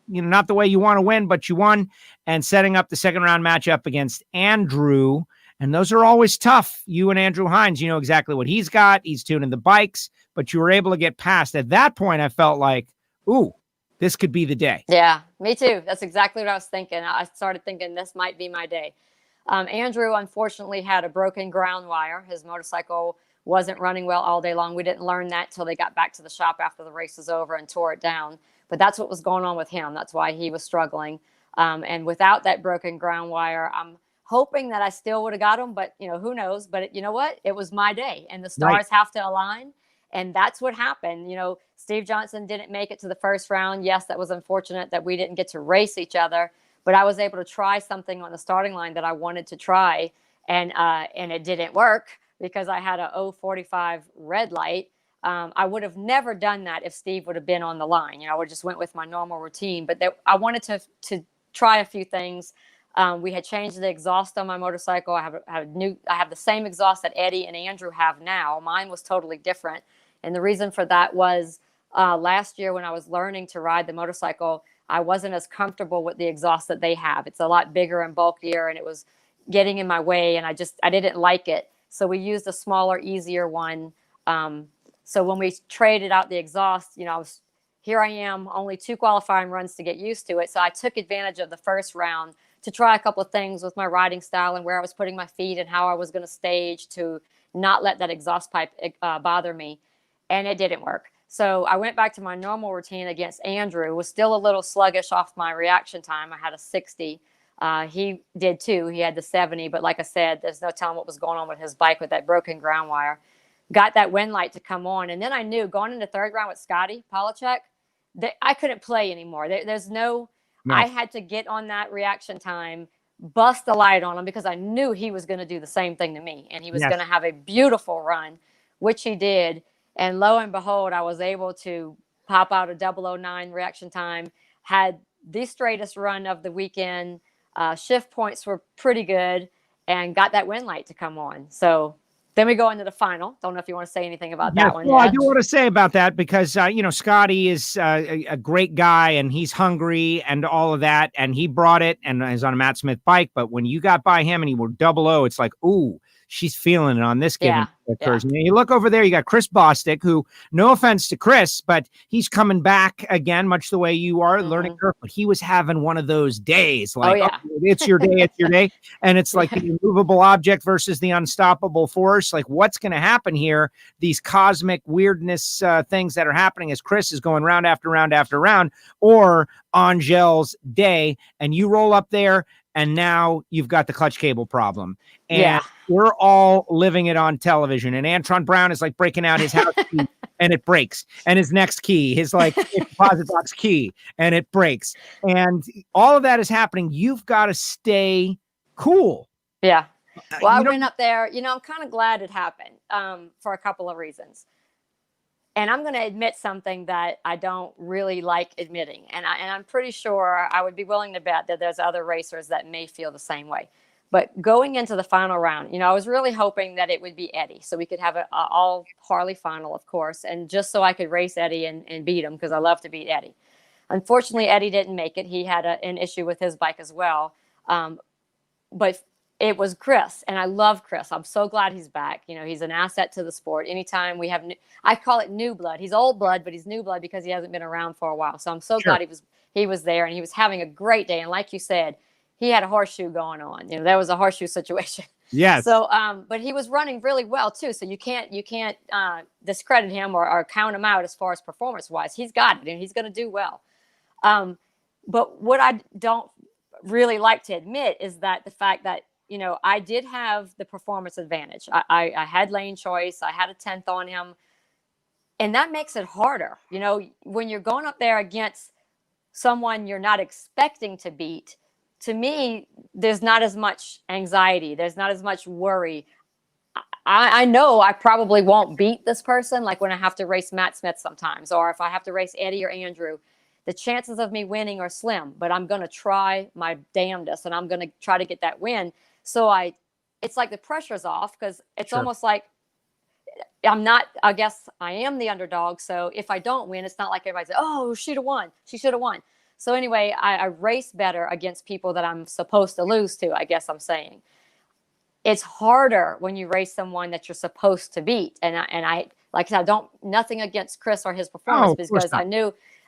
not the way you want to win, but you won, and setting up the second round matchup against Andrew. And those are always tough. You and Andrew Hines, you know exactly what he's got. He's tuning the bikes, but you were able to get past. At that point, I felt like, ooh, this could be the day. Yeah, me too. That's exactly what I was thinking. I started thinking this might be my day. Andrew, unfortunately, had a broken ground wire. His motorcycle wasn't running well all day long. We didn't learn that till they got back to the shop after the race was over and tore it down. But that's what was going on with him. That's why he was struggling. And without that broken ground wire, I'm hoping that I still would have got him. But, who knows? But you know what? It was my day, and the stars have to align. And that's what happened. Steve Johnson didn't make it to the first round. Yes, that was unfortunate that we didn't get to race each other. But I was able to try something on the starting line that I wanted to try. And it didn't work because I had a 045 red light. I would have never done that if Steve would have been on the line. I would just went with my normal routine. But I wanted to try a few things. We had changed the exhaust on my motorcycle. I have the same exhaust that Eddie and Andrew have now. Mine was totally different. And the reason for that was last year when I was learning to ride the motorcycle, I wasn't as comfortable with the exhaust that they have. It's a lot bigger and bulkier, and it was getting in my way, and I didn't like it. So we used a smaller, easier one. So when we traded out the exhaust, here I am, only 2 qualifying runs to get used to it. So I took advantage of the first round to try a couple of things with my riding style and where I was putting my feet and how I was going to stage to not let that exhaust pipe bother me. And it didn't work. So I went back to my normal routine against Andrew. Was still a little sluggish off my reaction time. I had a 60. He did too. He had the 70. But like I said, there's no telling what was going on with his bike with that broken ground wire. Got that wind light to come on. And then I knew going into third round with Scotty Polachek that I couldn't play anymore. There's no, I had to get on that reaction time, bust the light on him because I knew he was going to do the same thing to me. And he was going to have a beautiful run, which he did. And lo and behold, I was able to pop out a 009 reaction time, had the straightest run of the weekend. Shift points were pretty good, and got that win light to come on. So then we go into the final. Don't know if you want to say anything about that one. Well, I do want to say about that because, Scotty is a great guy, and he's hungry and all of that. And he brought it and is on a Matt Smith bike. But when you got by him and you were 00, it's like, ooh, she's feeling it on this given occasion. And you look over there, you got Chris Bostic, who, no offense to Chris, but he's coming back again, much the way you are, learning curve. But he was having one of those days, like, it's your day, it's your day. And it's like the immovable object versus the unstoppable force. Like, what's going to happen here? These cosmic weirdness things that are happening as Chris is going round after round after round, or Angelle's day, and you roll up there, and now you've got the clutch cable problem. And we're all living it on television. And Antron Brown is like breaking out his house key, and it breaks. And his next key, his like deposit box key, and it breaks. And all of that is happening. You've got to stay cool. Yeah. Well, I went up there, I'm kind of glad it happened for a couple of reasons. And I'm going to admit something that I don't really like admitting. And I'm pretty sure I would be willing to bet that there's other racers that may feel the same way. But going into the final round, I was really hoping that it would be Eddie. So we could have an all Harley final, of course. And just so I could race Eddie and beat him, because I love to beat Eddie. Unfortunately, Eddie didn't make it. He had an issue with his bike as well. But it was Chris, and I love Chris. I'm so glad he's back. He's an asset to the sport. Anytime we have, I call it new blood. He's old blood, but he's new blood because he hasn't been around for a while. So I'm so glad he was there, and he was having a great day. And like you said, he had a horseshoe going on. There was a horseshoe situation. Yes. So, but he was running really well too. So you can't discredit him or count him out as far as performance wise. He's got it, and he's going to do well. But what I don't really like to admit is that the fact that, I did have the performance advantage. I had lane choice. I had a 10th on him. And that makes it harder. When you're going up there against someone you're not expecting to beat, to me, there's not as much anxiety. There's not as much worry. I know I probably won't beat this person, like when I have to race Matt Smith sometimes, or if I have to race Eddie or Andrew. The chances of me winning are slim, but I'm going to try my damnedest, and I'm going to try to get that win. So it's like the pressure's off, because it's almost like I guess I am the underdog. So if I don't win, it's not like everybody says, oh, she'd have won. She should have won. So anyway, I race better against people that I'm supposed to lose to, I guess I'm saying. It's harder when you race someone that you're supposed to beat. And I like I said, nothing against Chris or his performance, because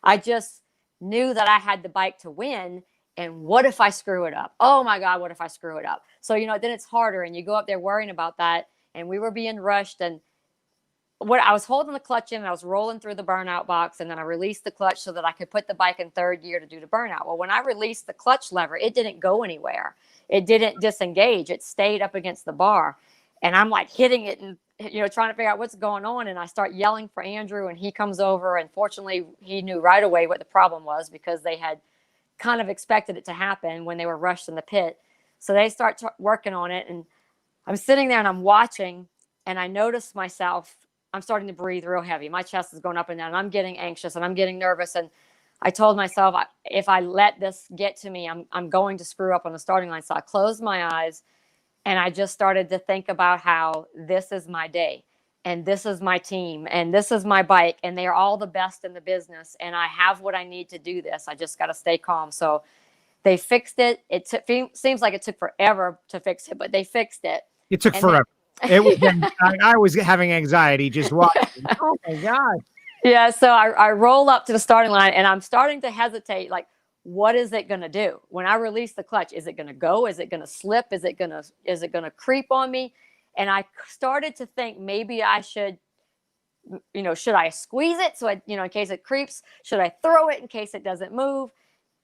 I just knew that I had the bike to win. And what if I screw it up? Oh my God, what if I screw it up? So, then it's harder, and you go up there worrying about that. And we were being rushed, and I was holding the clutch in, and I was rolling through the burnout box, and then I released the clutch so that I could put the bike in third gear to do the burnout. Well, when I released the clutch lever, it didn't go anywhere. It didn't disengage. It stayed up against the bar. And I'm like hitting it and, trying to figure out what's going on. And I start yelling for Andrew, and he comes over. And fortunately, he knew right away what the problem was, because they had kind of expected it to happen when they were rushed in the pit. So they start working on it. And I'm sitting there and I'm watching, and I notice myself, I'm starting to breathe real heavy. My chest is going up and down, and I'm getting anxious, and I'm getting nervous. And I told myself, if I let this get to me, I'm going to screw up on the starting line. So I closed my eyes, and I just started to think about how this is my day, and this is my team, and this is my bike, and they are all the best in the business, and I have what I need to do this. I just got to stay calm. So they fixed it. It seems like it took forever to fix it, but they fixed it. It took forever. It was. I was having anxiety just watching. Oh my God. Yeah. So I roll up to the starting line, and I'm starting to hesitate. Like, what is it going to do when I release the clutch? Is it going to go? Is it going to slip? Is it going to creep on me? And I started to think maybe I should, should I squeeze it? So in case it creeps, should I throw it in case it doesn't move?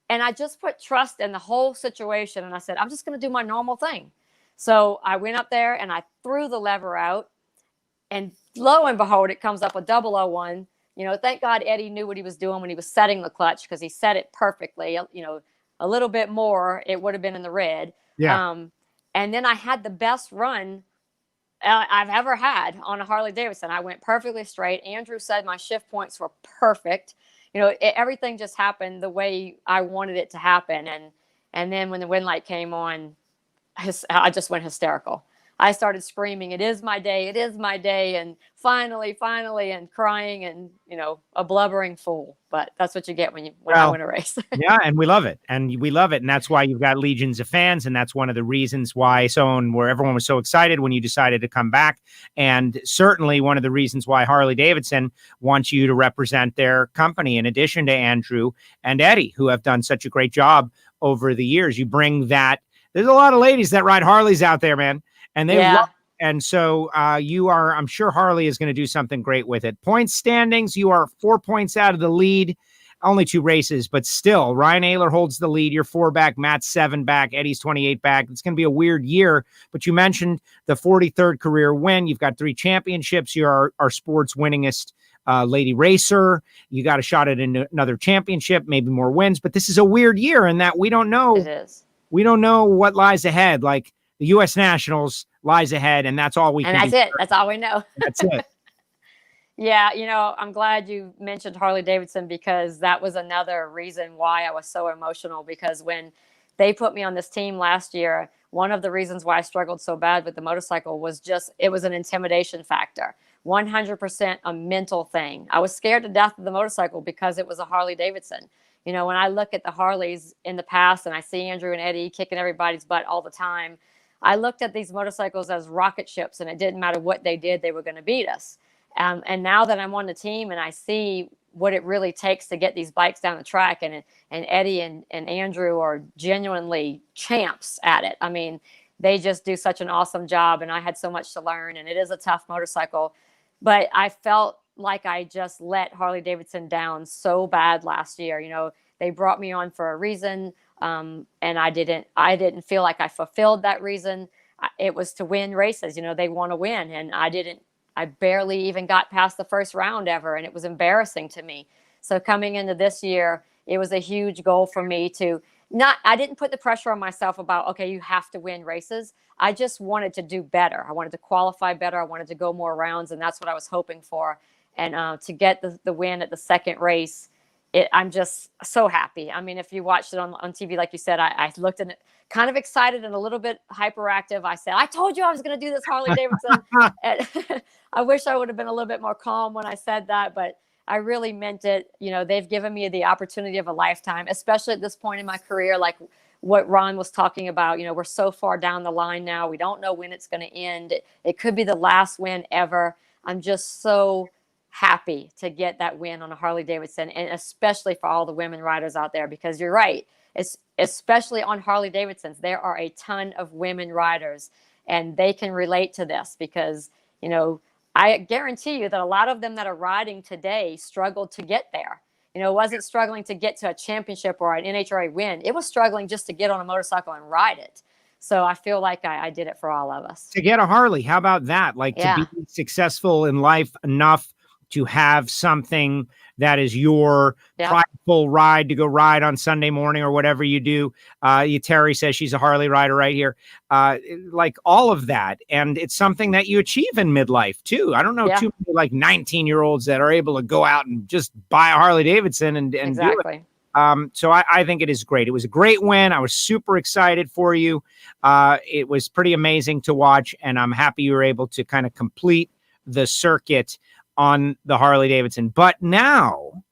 And I just put trust in the whole situation. And I said, I'm just going to do my normal thing. So I went up there and I threw the lever out, and lo and behold, it comes up with 001. Thank God Eddie knew what he was doing when he was setting the clutch, because he set it perfectly. A little bit more, it would have been in the red. Yeah. And then I had the best run I've ever had on a Harley Davidson. I went perfectly straight. Andrew said my shift points were perfect. everything just happened the way I wanted it to happen. And then when the wind light came on, I just went hysterical. I started screaming, "It is my day. It is my day." And finally, and crying and, a blubbering fool. But that's what you get when I win a race. Yeah. And we love it. And that's why you've got legions of fans. And that's one of the reasons why where everyone was so excited when you decided to come back. And certainly one of the reasons why Harley-Davidson wants you to represent their company, in addition to Andrew and Eddie, who have done such a great job over the years. You bring that. There's a lot of ladies that ride Harleys out there, man. And they love it. And so I'm sure Harley is going to do something great with it. Point standings, you are 4 points out of the lead. Only 2 races, but still, Ryan Ayler holds the lead. You're 4 back, Matt's 7 back, Eddie's 28 back. It's going to be a weird year, but you mentioned the 43rd career win. You've got 3 championships. You're our sport's winningest lady racer. You got a shot at another championship, maybe more wins, but this is a weird year in that we don't know. It is. We don't know what lies ahead. Like the U.S. Nationals lies ahead, and that's all we can do. And that's it. That's all we know. That's it. Yeah, I'm glad you mentioned Harley-Davidson, because that was another reason why I was so emotional, because when they put me on this team last year, one of the reasons why I struggled so bad with the motorcycle was it was an intimidation factor. 100% a mental thing. I was scared to death of the motorcycle because it was a Harley-Davidson. When I look at the Harleys in the past and I see Andrew and Eddie kicking everybody's butt all the time, I looked at these motorcycles as rocket ships, and it didn't matter what they did, they were going to beat us. And now that I'm on the team and I see what it really takes to get these bikes down the track, and Eddie and Andrew are genuinely champs at it. I mean, they just do such an awesome job, and I had so much to learn, and it is a tough motorcycle. But I felt like I just let Harley-Davidson down so bad last year. They brought me on for a reason, and I didn't feel like I fulfilled that reason. It was to win races. They want to win, and I barely even got past the first round ever, and it was embarrassing to me. So coming into this year, it was a huge goal for me I didn't put the pressure on myself about, okay, you have to win races. I just wanted to do better. I wanted to qualify better. I wanted to go more rounds, and that's what I was hoping for. And to get the win at the second race, I'm just so happy. I mean, if you watched it on TV, like you said, I looked at it kind of excited and a little bit hyperactive. I said, "I told you I was going to do this, Harley-Davidson." I wish I would have been a little bit more calm when I said that, but I really meant it. They've given me the opportunity of a lifetime, especially at this point in my career, like what Ron was talking about. We're so far down the line now. We don't know when it's going to end. It could be the last win ever. I'm just so happy to get that win on a Harley-Davidson, and especially for all the women riders out there, because you're right. It's especially on Harley-Davidsons. There are a ton of women riders, and they can relate to this because, I guarantee you that a lot of them that are riding today struggled to get there. It wasn't struggling to get to a championship or an NHRA win. It was struggling just to get on a motorcycle and ride it. So I feel like I did it for all of us. To get a Harley, how about that? To be successful in life enough to have something that is your prideful ride to go ride on Sunday morning or whatever you do. Terry says she's a Harley rider right here. All of that. And it's something that you achieve in midlife too. I don't know too many 19-year-olds that are able to go out and just buy a Harley Davidson and do it. So I think it is great. It was a great win. I was super excited for you. It was pretty amazing to watch, and I'm happy you were able to kind of complete the circuit on the Harley-Davidson. But now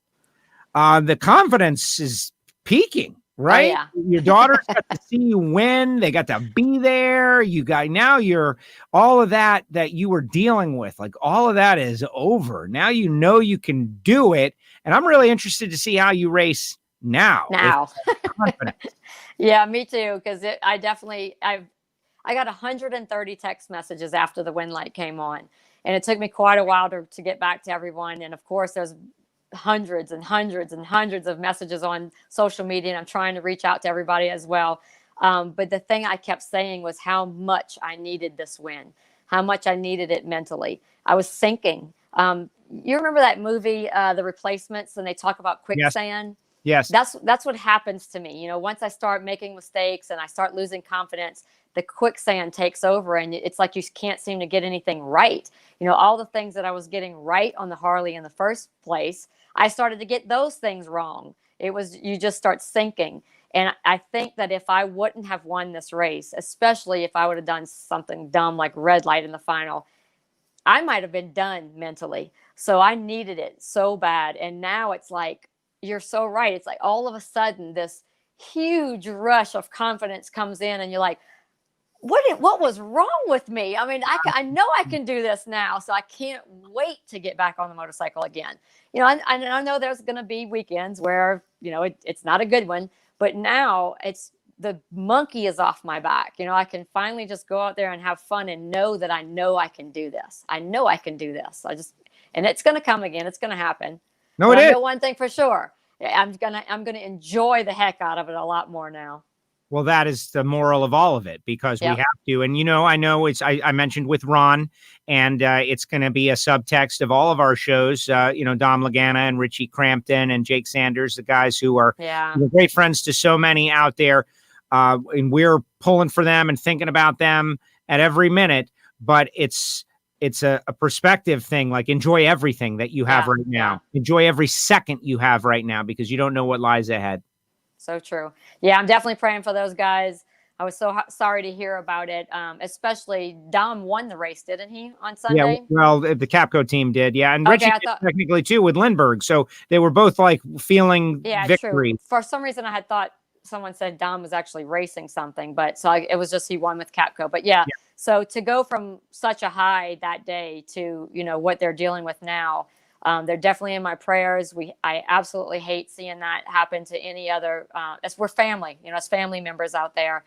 the confidence is peaking, right? Oh, yeah. Your daughters got to see you win. They got to be there. You're all of that you were dealing with, all of that is over. Now you can do it. And I'm really interested to see how you race now. Yeah, me too. Because I got 130 text messages after the win light came on. And it took me quite a while to get back to everyone. And of course, there's hundreds and hundreds and hundreds of messages on social media, and I'm trying to reach out to everybody as well. But the thing I kept saying was how much I needed this win, how much I needed it mentally. I was sinking. You remember that movie, The Replacements, and they talk about quicksand? Yes. That's what happens to me. Once I start making mistakes and I start losing confidence, the quicksand takes over, and it's like you can't seem to get anything right. All the things that I was getting right on the Harley in the first place, I started to get those things wrong. You just start sinking. And I think that if I wouldn't have won this race, especially if I would have done something dumb like red light in the final, I might have been done mentally. So I needed it so bad. And now it's like, you're so right. It's like all of a sudden this huge rush of confidence comes in and you're like, what was wrong with me? I mean, I know I can do this now. So I can't wait to get back on the motorcycle again. You know, I know there's going to be weekends where, you know, it's not a good one, but now the monkey is off my back. You know, I can finally just go out there and have fun and know that I can do this. I know I can do this. And it's going to come again. It's going to happen. No, but it is. I know one thing for sure. I'm gonna enjoy the heck out of it a lot more now. Well, that is the moral of all of it, because we have to. And, you know, I know I mentioned with Ron, and it's going to be a subtext of all of our shows, you know, Dom Lagana and Richie Crampton and Jake Sanders, the guys who are great friends to so many out there. And we're pulling for them and thinking about them at every minute. But it's a perspective thing. Like, enjoy everything that you have right now. Enjoy every second you have right now, because you don't know what lies ahead. So true. Yeah, I'm definitely praying for those guys. I was so sorry to hear about it. Especially Dom won the race, didn't he, on Sunday? Yeah, well, the Capco team did. Yeah. And Richie technically too with Lindbergh. So they were both like feeling victory. True. For some reason I had thought someone said Dom was actually racing something, but it was just he won with Capco. But yeah, so to go from such a high that day to, you know, what they're dealing with now, they're definitely in my prayers. I absolutely hate seeing that happen to any other. We're family, you know, as family members out there.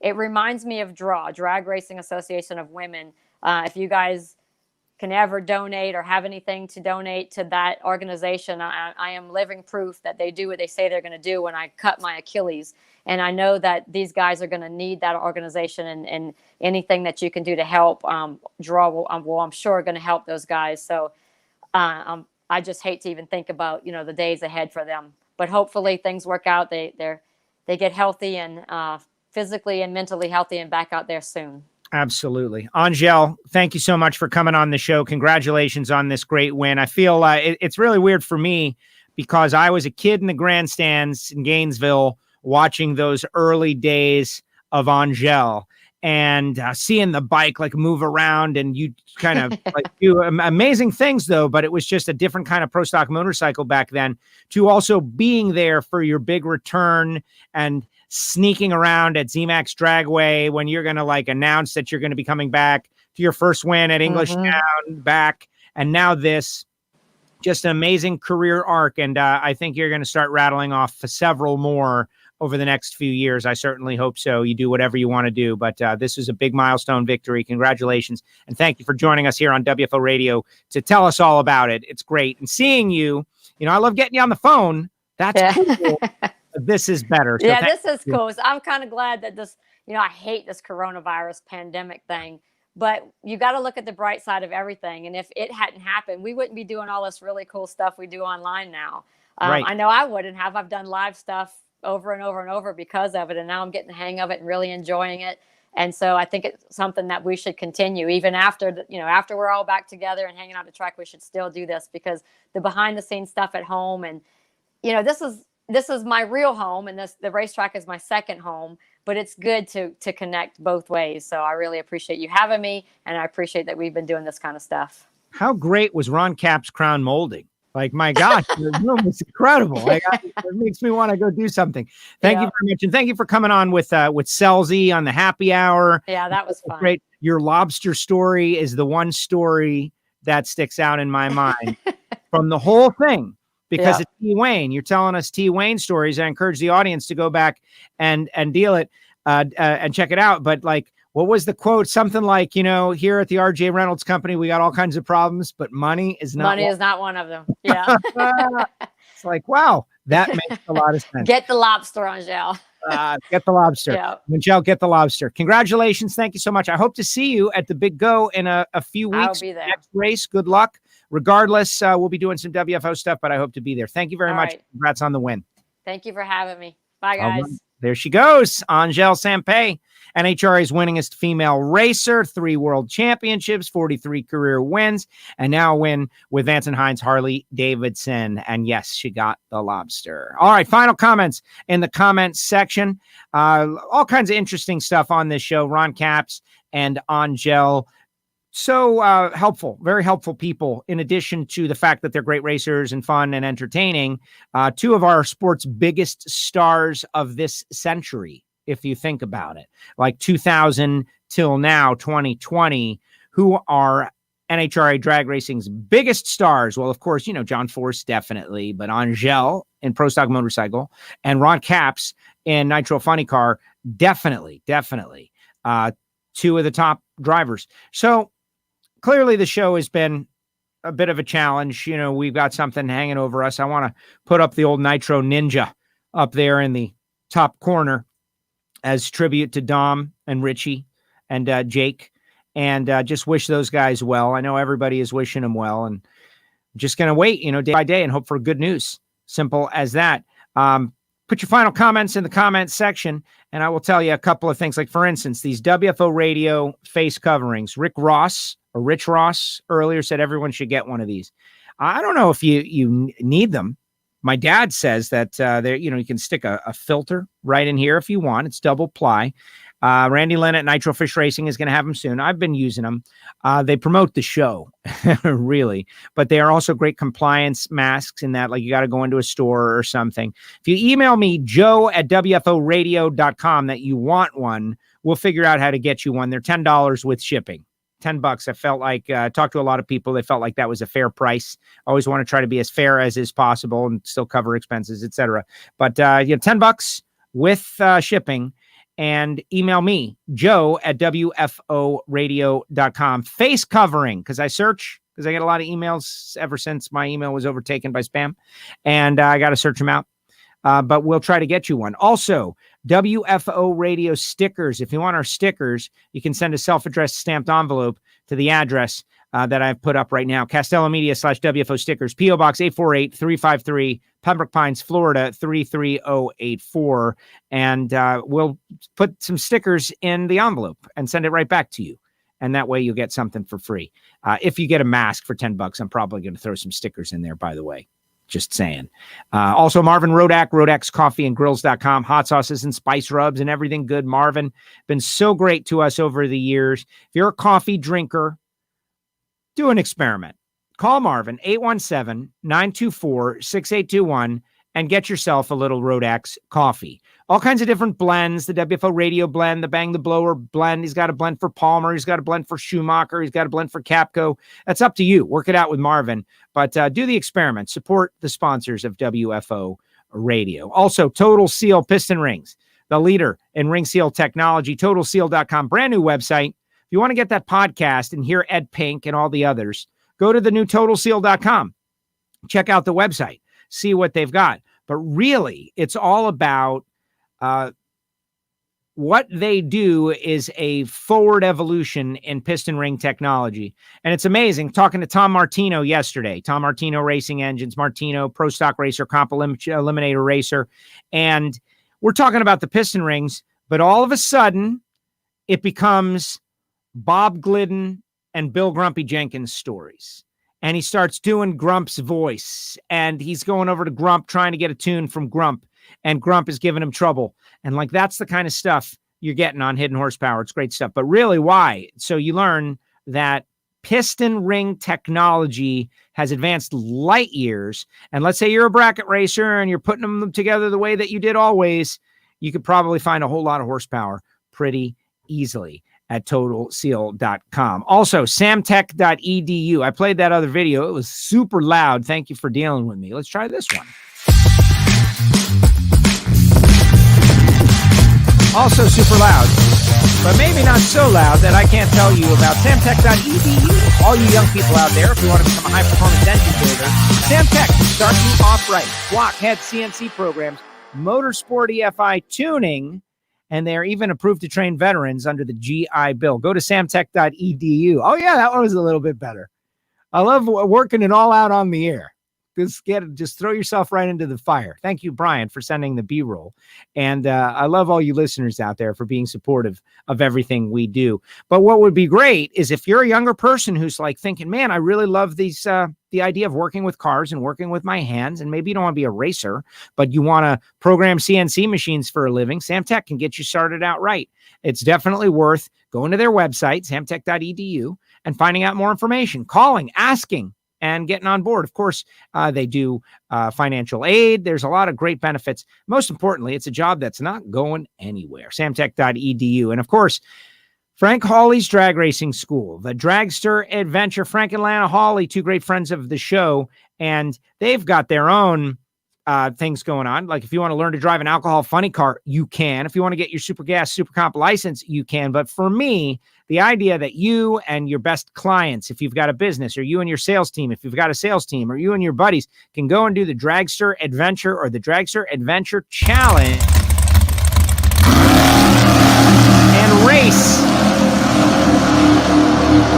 It reminds me of Drag Racing Association of Women. If you guys can ever donate or have anything to donate to that organization, I am living proof that they do what they say they're going to do when I cut my Achilles. And I know that these guys are going to need that organization, and anything that you can do to help I'm sure going to help those guys. So I just hate to even think about, you know, the days ahead for them, but hopefully things work out. They get healthy and physically and mentally healthy and back out there soon. Absolutely. Angelle, thank you so much for coming on the show. Congratulations on this great win. I feel it's really weird for me, because I was a kid in the grandstands in Gainesville watching those early days of Angelle, and seeing the bike like move around, and you kind of like do amazing things though, but it was just a different kind of pro stock motorcycle back then, to also being there for your big return and sneaking around at ZMAX Dragway when you're going to like announce that you're going to be coming back to your first win at Englishtown back. And now this, just an amazing career arc. And I think you're going to start rattling off several more over the next few years. I certainly hope so. You do whatever you want to do, but this is a big milestone victory. Congratulations. And thank you for joining us here on WFO Radio to tell us all about it. It's great. And seeing you, you know, I love getting you on the phone. That's cool. This is better. So this is cool. So I'm kind of glad that this, you know, I hate this coronavirus pandemic thing, but you got to look at the bright side of everything. And if it hadn't happened, we wouldn't be doing all this really cool stuff we do online now. Right. I know I wouldn't have. I've done live stuff over and over and over because of it. And now I'm getting the hang of it and really enjoying it. And so I think it's something that we should continue even after, after we're all back together and hanging out the track. We should still do this, because the behind the scenes stuff at home, and, you know, this is my real home, and the racetrack is my second home, but it's good to connect both ways. So I really appreciate you having me, and I appreciate that we've been doing this kind of stuff. How great was Ron Cap's crown molding? Like, my gosh, the room was incredible. Like, it makes me want to go do something. Thank you very much. And thank you for coming on with Selzy on the happy hour. Yeah, that was fun. Great. Your lobster story is the one story that sticks out in my mind from the whole thing. Because it's T. Wayne. You're telling us T. Wayne stories. I encourage the audience to go back and deal it and check it out. But like, what was the quote? Something like, you know, here at the RJ Reynolds Company, we got all kinds of problems, but money is not one of them. Yeah. It's like, wow, that makes a lot of sense. Get the lobster, Angelle. Get the lobster. Yeah. Angelle, get the lobster. Congratulations. Thank you so much. I hope to see you at the Big Go in a few weeks. I'll be there. Next race. Good luck. Regardless, we'll be doing some WFO stuff, but I hope to be there. Thank you very much. Right. Congrats on the win. Thank you for having me. Bye, guys. There she goes, Angelle Sampey, NHRA's winningest female racer, 3 world championships, 43 career wins, and now a win with Vance and Hines Harley Davidson. And yes, she got the lobster. All right, final comments in the comments section. All kinds of interesting stuff on this show. Ron Capps and Angelle. So helpful, very helpful people, in addition to the fact that they're great racers and fun and entertaining. 2 of our sport's biggest stars of this century, if you think about it, like 2000 till now, 2020, who are NHRA drag racing's biggest stars. Well, of course, John Force, definitely, but Angelle in Pro Stock Motorcycle and Ron Capps in Nitro Funny Car, definitely. 2 of the top drivers. So, clearly, the show has been a bit of a challenge. We've got something hanging over us. I want to put up the old Nitro Ninja up there in the top corner as tribute to Dom and Richie and Jake, and just wish those guys well. I know everybody is wishing them well, and I'm just going to wait, day by day and hope for good news. Simple as that. Put your final comments in the comments section, and I will tell you a couple of things. Like, for instance, these WFO radio face coverings. Rich Ross earlier said everyone should get one of these. I don't know if you need them. My dad says that you can stick a filter right in here if you want. It's double ply. Randy Lynn at Nitro Fish Racing is going to have them soon. I've been using them. They promote the show, really, but they are also great compliance masks in that, like, you got to go into a store or something. If you email me, joe@wforadio.com, that you want one, we'll figure out how to get you one. They're $10 with shipping. $10. I felt like talked to a lot of people. They felt like that was a fair price. Always want to try to be as fair as is possible and still cover expenses, etc. But $10 with shipping. And email me, joe@wforadio.com. Face covering, because I get a lot of emails ever since my email was overtaken by spam, and I got to search them out. But we'll try to get you one. Also, WFO radio stickers. If you want our stickers, you can send a self-addressed stamped envelope to the address that I've put up right now. Castello Media /WFO stickers. P.O. Box 848-353, Pembroke Pines, Florida 33084. And we'll put some stickers in the envelope and send it right back to you. And that way you'll get something for free. If you get a mask for $10, I'm probably going to throw some stickers in there, by the way. Just saying. Also, Marvin Rodak, Rodak'sCoffeeandGrills.com, hot sauces and spice rubs and everything good. Marvin, been so great to us over the years. If you're a coffee drinker, do an experiment. Call Marvin, 817-924-6821, and get yourself a little Rodak's coffee. All kinds of different blends, the WFO radio blend, the Bang the Blower blend. He's got a blend for Palmer. He's got a blend for Schumacher. He's got a blend for Capco. That's up to you. Work it out with Marvin, but do the experiment. Support the sponsors of WFO radio. Also, Total Seal Piston Rings, the leader in ring seal technology, totalseal.com, brand new website. If you want to get that podcast and hear Ed Pink and all the others, go to the new totalseal.com. Check out the website, see what they've got. But really, it's all about what they do is a forward evolution in piston ring technology. And it's amazing. Talking to Tom Martino yesterday, Tom Martino Racing Engines, Martino, Pro Stock Racer, Comp Eliminator Racer. And we're talking about the piston rings, but all of a sudden it becomes Bob Glidden and Bill Grumpy Jenkins stories. And he starts doing Grump's voice, and he's going over to Grump trying to get a tune from Grump, and Grump is giving him trouble. And like, that's the kind of stuff you're getting on Hidden Horsepower. It's great stuff. But really, why? So you learn that piston ring technology has advanced light years. And let's say you're a bracket racer and you're putting them together the way that you did always, you could probably find a whole lot of horsepower pretty easily at totalseal.com. Also, samtech.edu. I played that other video. It was super loud. Thank you for dealing with me. Let's try this one. Also super loud, but maybe not so loud that I can't tell you about samtech.edu. All you young people out there, if you want to become a high-performance engine builder, Samtech can start you off right. Blockhead CNC programs, motorsport EFI tuning, and they're even approved to train veterans under the GI Bill. Go to samtech.edu. Oh, yeah, that one was a little bit better. I love working it all out on the air. just throw yourself right into the fire. Thank you, Brian, for sending the B-roll. And I love all you listeners out there for being supportive of everything we do. But what would be great is if you're a younger person who's like thinking, man, I really love these, the idea of working with cars and working with my hands. And maybe you don't want to be a racer, but you want to program CNC machines for a living. Samtech can get you started out right. It's definitely worth going to their website, samtech.edu, and finding out more information, calling, asking, and getting on board. Of course, they do financial aid. There's a lot of great benefits. Most importantly, it's a job that's not going anywhere. Samtech.edu. And of course, Frank Hawley's Drag Racing School, the Dragster Adventure. Frank and Lana Hawley, two great friends of the show, and they've got their own things going on. Like if you want to learn to drive an alcohol funny car, you can. If you want to get your Super Gas Super Comp license, you can. But for me, the idea that you and your best clients, if you've got a business, or you and your sales team, if you've got a sales team, or you and your buddies can go and do the Dragster Adventure or the Dragster Adventure Challenge and race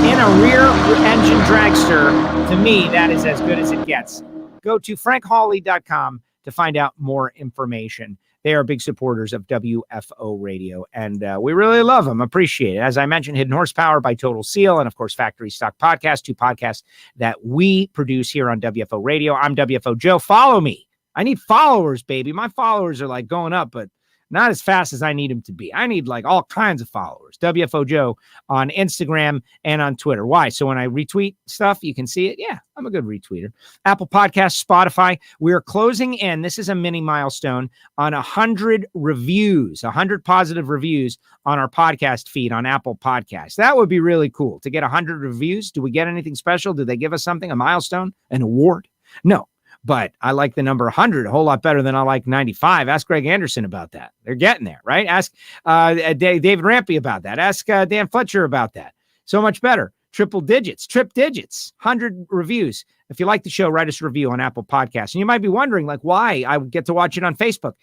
in a rear engine dragster, to me, that is as good as it gets. Go to frankhawley.com to find out more information. They are big supporters of WFO Radio, and we really love them. Appreciate it. As I mentioned, Hidden Horsepower by Total Seal, and of course, Factory Stock Podcast, two podcasts that we produce here on WFO Radio. I'm WFO Joe. Follow me. I need followers, baby. My followers are like going up, but not as fast as I need them to be. I need like all kinds of followers. WFO Joe on Instagram and on Twitter. Why? So when I retweet stuff, you can see it. Yeah, I'm a good retweeter. Apple Podcasts, Spotify. We are closing in. This is a mini milestone on 100 reviews, 100 positive reviews on our podcast feed on Apple Podcasts. That would be really cool to get 100 reviews. Do we get anything special? Do they give us something, a milestone, an award? No. But I like the number 100 a whole lot better than I like 95. Ask Greg Anderson about that. They're getting there, right? Ask David Rampey about that. Ask Dan Fletcher about that. So much better. Trip digits, 100 reviews. If you like the show, write us a review on Apple Podcasts. And you might be wondering, like, why I get to watch it on Facebook.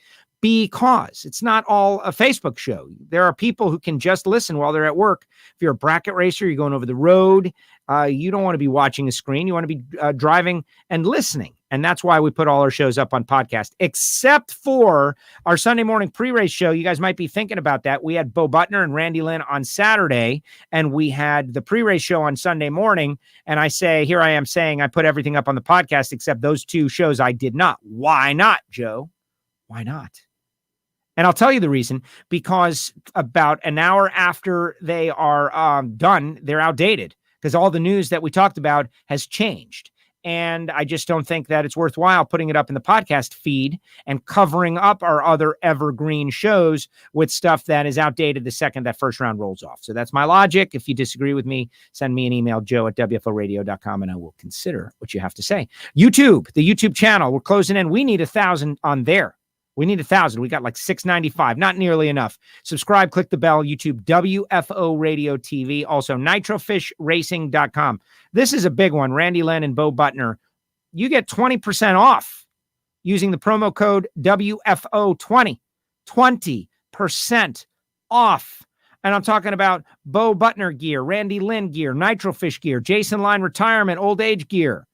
Because it's not all a Facebook show. There are people who can just listen while they're at work. If you're a bracket racer, you're going over the road, you don't want to be watching a screen. You want to be driving and listening. And that's why we put all our shows up on podcast, except for our Sunday morning pre-race show. You guys might be thinking about that. We had Bo Butner and Randy Lynn on Saturday, and we had the pre-race show on Sunday morning. And here I am saying I put everything up on the podcast, except those two shows I did not. Why not, Joe? Why not? And I'll tell you the reason, because about an hour after they are done, they're outdated because all the news that we talked about has changed. And I just don't think that it's worthwhile putting it up in the podcast feed and covering up our other evergreen shows with stuff that is outdated the second that first round rolls off. So that's my logic. If you disagree with me, send me an email, joe@wforadio.com, and I will consider what you have to say. YouTube, the YouTube channel, we're closing in. We need 1,000 on there. We need 1,000. We got like 695, not nearly enough. Subscribe, click the bell, YouTube, WFO Radio TV, also nitrofishracing.com. This is a big one. Randy Lynn and Bo Butner. You get 20% off using the promo code WFO20. 20% off. And I'm talking about Bo Butner gear, Randy Lynn gear, Nitrofish gear, Jason Line retirement, old age gear.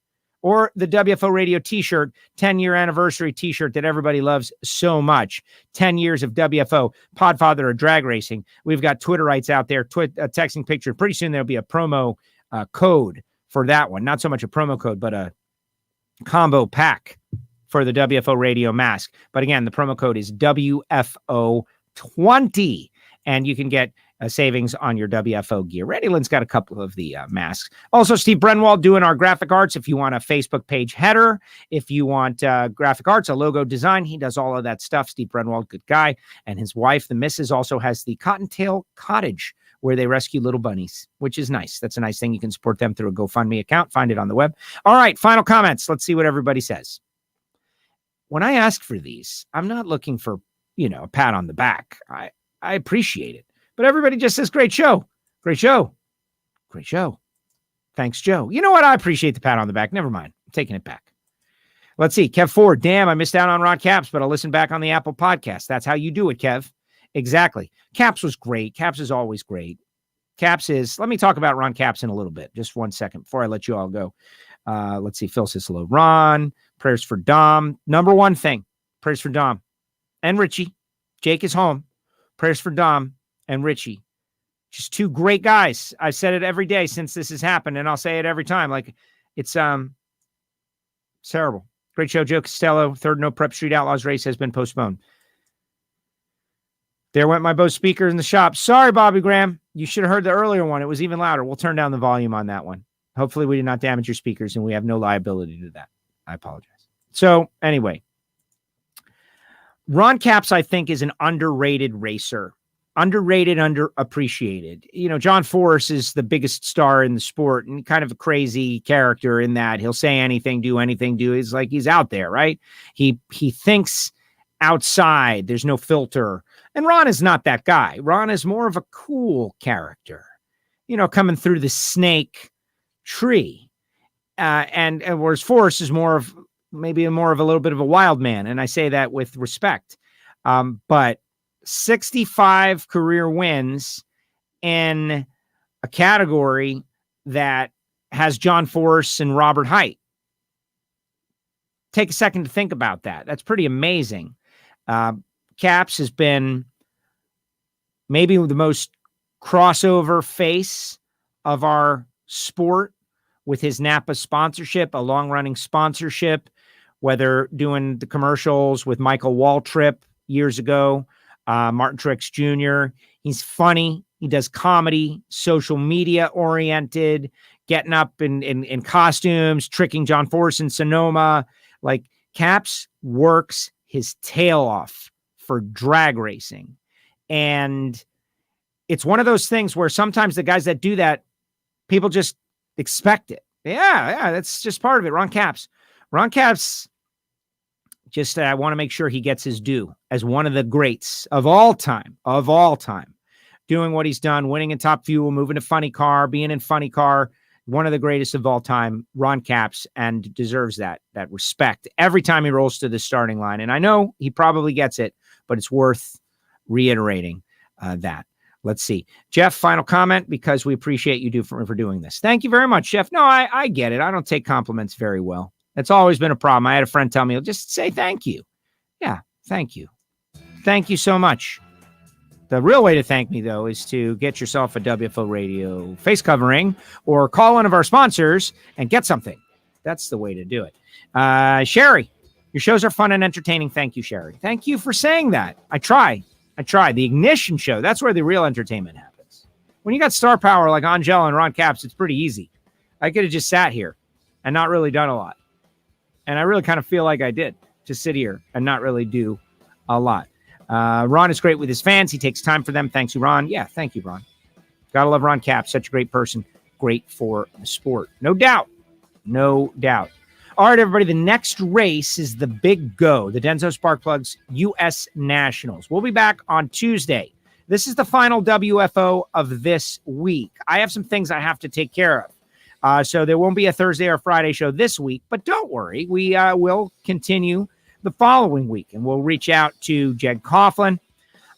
Or the WFO Radio t-shirt, 10-year anniversary t-shirt that everybody loves so much. 10 years of WFO, Podfather of Drag Racing. We've got Twitterites out there, texting picture. Pretty soon there'll be a promo code for that one. Not so much a promo code, but a combo pack for the WFO Radio mask. But again, the promo code is WFO20. And you can get savings on your WFO gear. Randy Lynn's got a couple of the masks. Also, Steve Brenwald doing our graphic arts. If you want a Facebook page header, if you want graphic arts, a logo design, he does all of that stuff. Steve Brenwald, good guy. And his wife, the missus, also has the Cottontail Cottage, where they rescue little bunnies, which is nice. That's a nice thing. You can support them through a GoFundMe account. Find it on the web. All right, final comments. Let's see what everybody says. When I ask for these, I'm not looking for, a pat on the back. I appreciate it. But everybody just says, great show. Great show. Great show. Thanks, Joe. You know what? I appreciate the pat on the back. Never mind. I'm taking it back. Let's see. Kev Ford. Damn, I missed out on Ron Capps, but I'll listen back on the Apple podcast. That's how you do it, Kev. Exactly. Capps was great. Capps is always great. Let me talk about Ron Capps in a little bit. Just 1 second before I let you all go. Let's see. Phil says hello. Ron, Prayers for Dom. Number one thing, prayers for Dom and Richie. Jake is home. Prayers for Dom and Richie. Just two great guys. I've said it every day since this has happened, and I'll say it every time. Like, it's terrible. Great show, Joe Costello. Third No Prep Street Outlaws race has been postponed. There went my Bose speaker in the shop. Sorry, Bobby Graham. You should have heard the earlier one. It was even louder. We'll turn down the volume on that one. Hopefully we did not damage your speakers, and we have no liability to that. I apologize. So anyway, Ron Capps, I think, is an underrated racer. Underrated, underappreciated. You know, John Force is the biggest star in the sport and kind of a crazy character in that he'll say anything, do anything, he's like, he's out there, right? He thinks outside. There's no filter. And Ron is not that guy. Ron is more of a cool character, you know, coming through the snake tree. And whereas Force is more of a little bit of a wild man. And I say that with respect. But 65 career wins in a category that has John Force and Robert Hight. Take a second to think about that. That's pretty amazing. Capps has been maybe the most crossover face of our sport with his Napa sponsorship, a long-running sponsorship, whether doing the commercials with Michael Waltrip years ago, Martin Truex Jr. He's funny. He does comedy, social media oriented, getting up in costumes, tricking John Force in Sonoma. Like, Capps works his tail off for drag racing. And it's one of those things where sometimes the guys that do that, people just expect it. Yeah, that's just part of it. Ron Capps, just I want to make sure he gets his due as one of the greats of all time, doing what he's done, winning in Top Fuel, moving to Funny Car, being in Funny Car, one of the greatest of all time, Ron Capps, and deserves that respect every time he rolls to the starting line. And I know he probably gets it, but it's worth reiterating that. Let's see. Jeff, final comment, because we appreciate you for doing this. Thank you very much, Jeff. No, I get it. I don't take compliments very well. It's always been a problem. I had a friend tell me, just say thank you. Yeah, thank you. Thank you so much. The real way to thank me, though, is to get yourself a WFO Radio face covering or call one of our sponsors and get something. That's the way to do it. Sherry, your shows are fun and entertaining. Thank you, Sherry. Thank you for saying that. I try. The Ignition show, that's where the real entertainment happens. When you got star power like Angelle and Ron Capps, it's pretty easy. I could have just sat here and not really done a lot. And I really kind of feel like I did, just sit here and not really do a lot. Ron is great with his fans. He takes time for them. Thanks you, Ron. Yeah, thank you, Ron. Gotta love Ron Capps. Such a great person. Great for the sport. No doubt. All right, everybody. The next race is the Big Go, the Denso Sparkplugs U.S. Nationals. We'll be back on Tuesday. This is the final WFO of this week. I have some things I have to take care of. So there won't be a Thursday or Friday show this week, but don't worry. We will continue the following week, and we'll reach out to Jed Coughlin.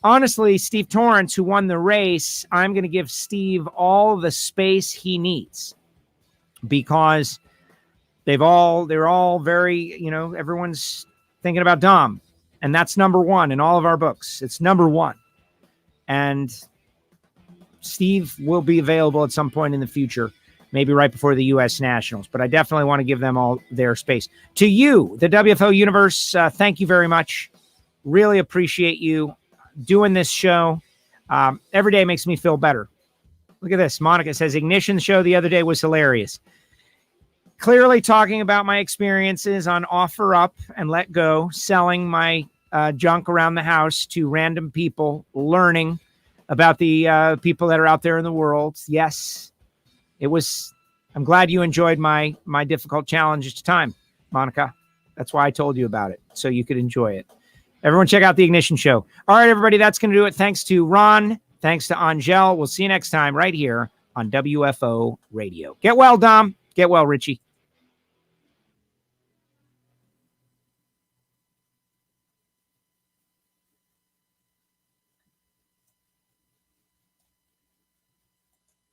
Honestly, Steve Torrance, who won the race, I'm going to give Steve all the space he needs because they're all very, everyone's thinking about Dom, and that's number one in all of our books. It's number one. And Steve will be available at some point in the future, maybe right before the U.S. Nationals, but I definitely want to give them all their space. To you, the WFO universe, thank you very much. Really appreciate you doing this show. Every day makes me feel better. Look at this. Monica says, Ignition show the other day was hilarious. Clearly talking about my experiences on Offer Up and Let Go, selling my junk around the house to random people, learning about the people that are out there in the world. Yes, I'm glad you enjoyed my difficult challenge time, Monica. That's why I told you about it, so you could enjoy it. Everyone check out the Ignition show. All right, everybody, that's going to do it. Thanks to Ron. Thanks to Angelle. We'll see you next time right here on WFO Radio. Get well, Dom. Get well, Richie.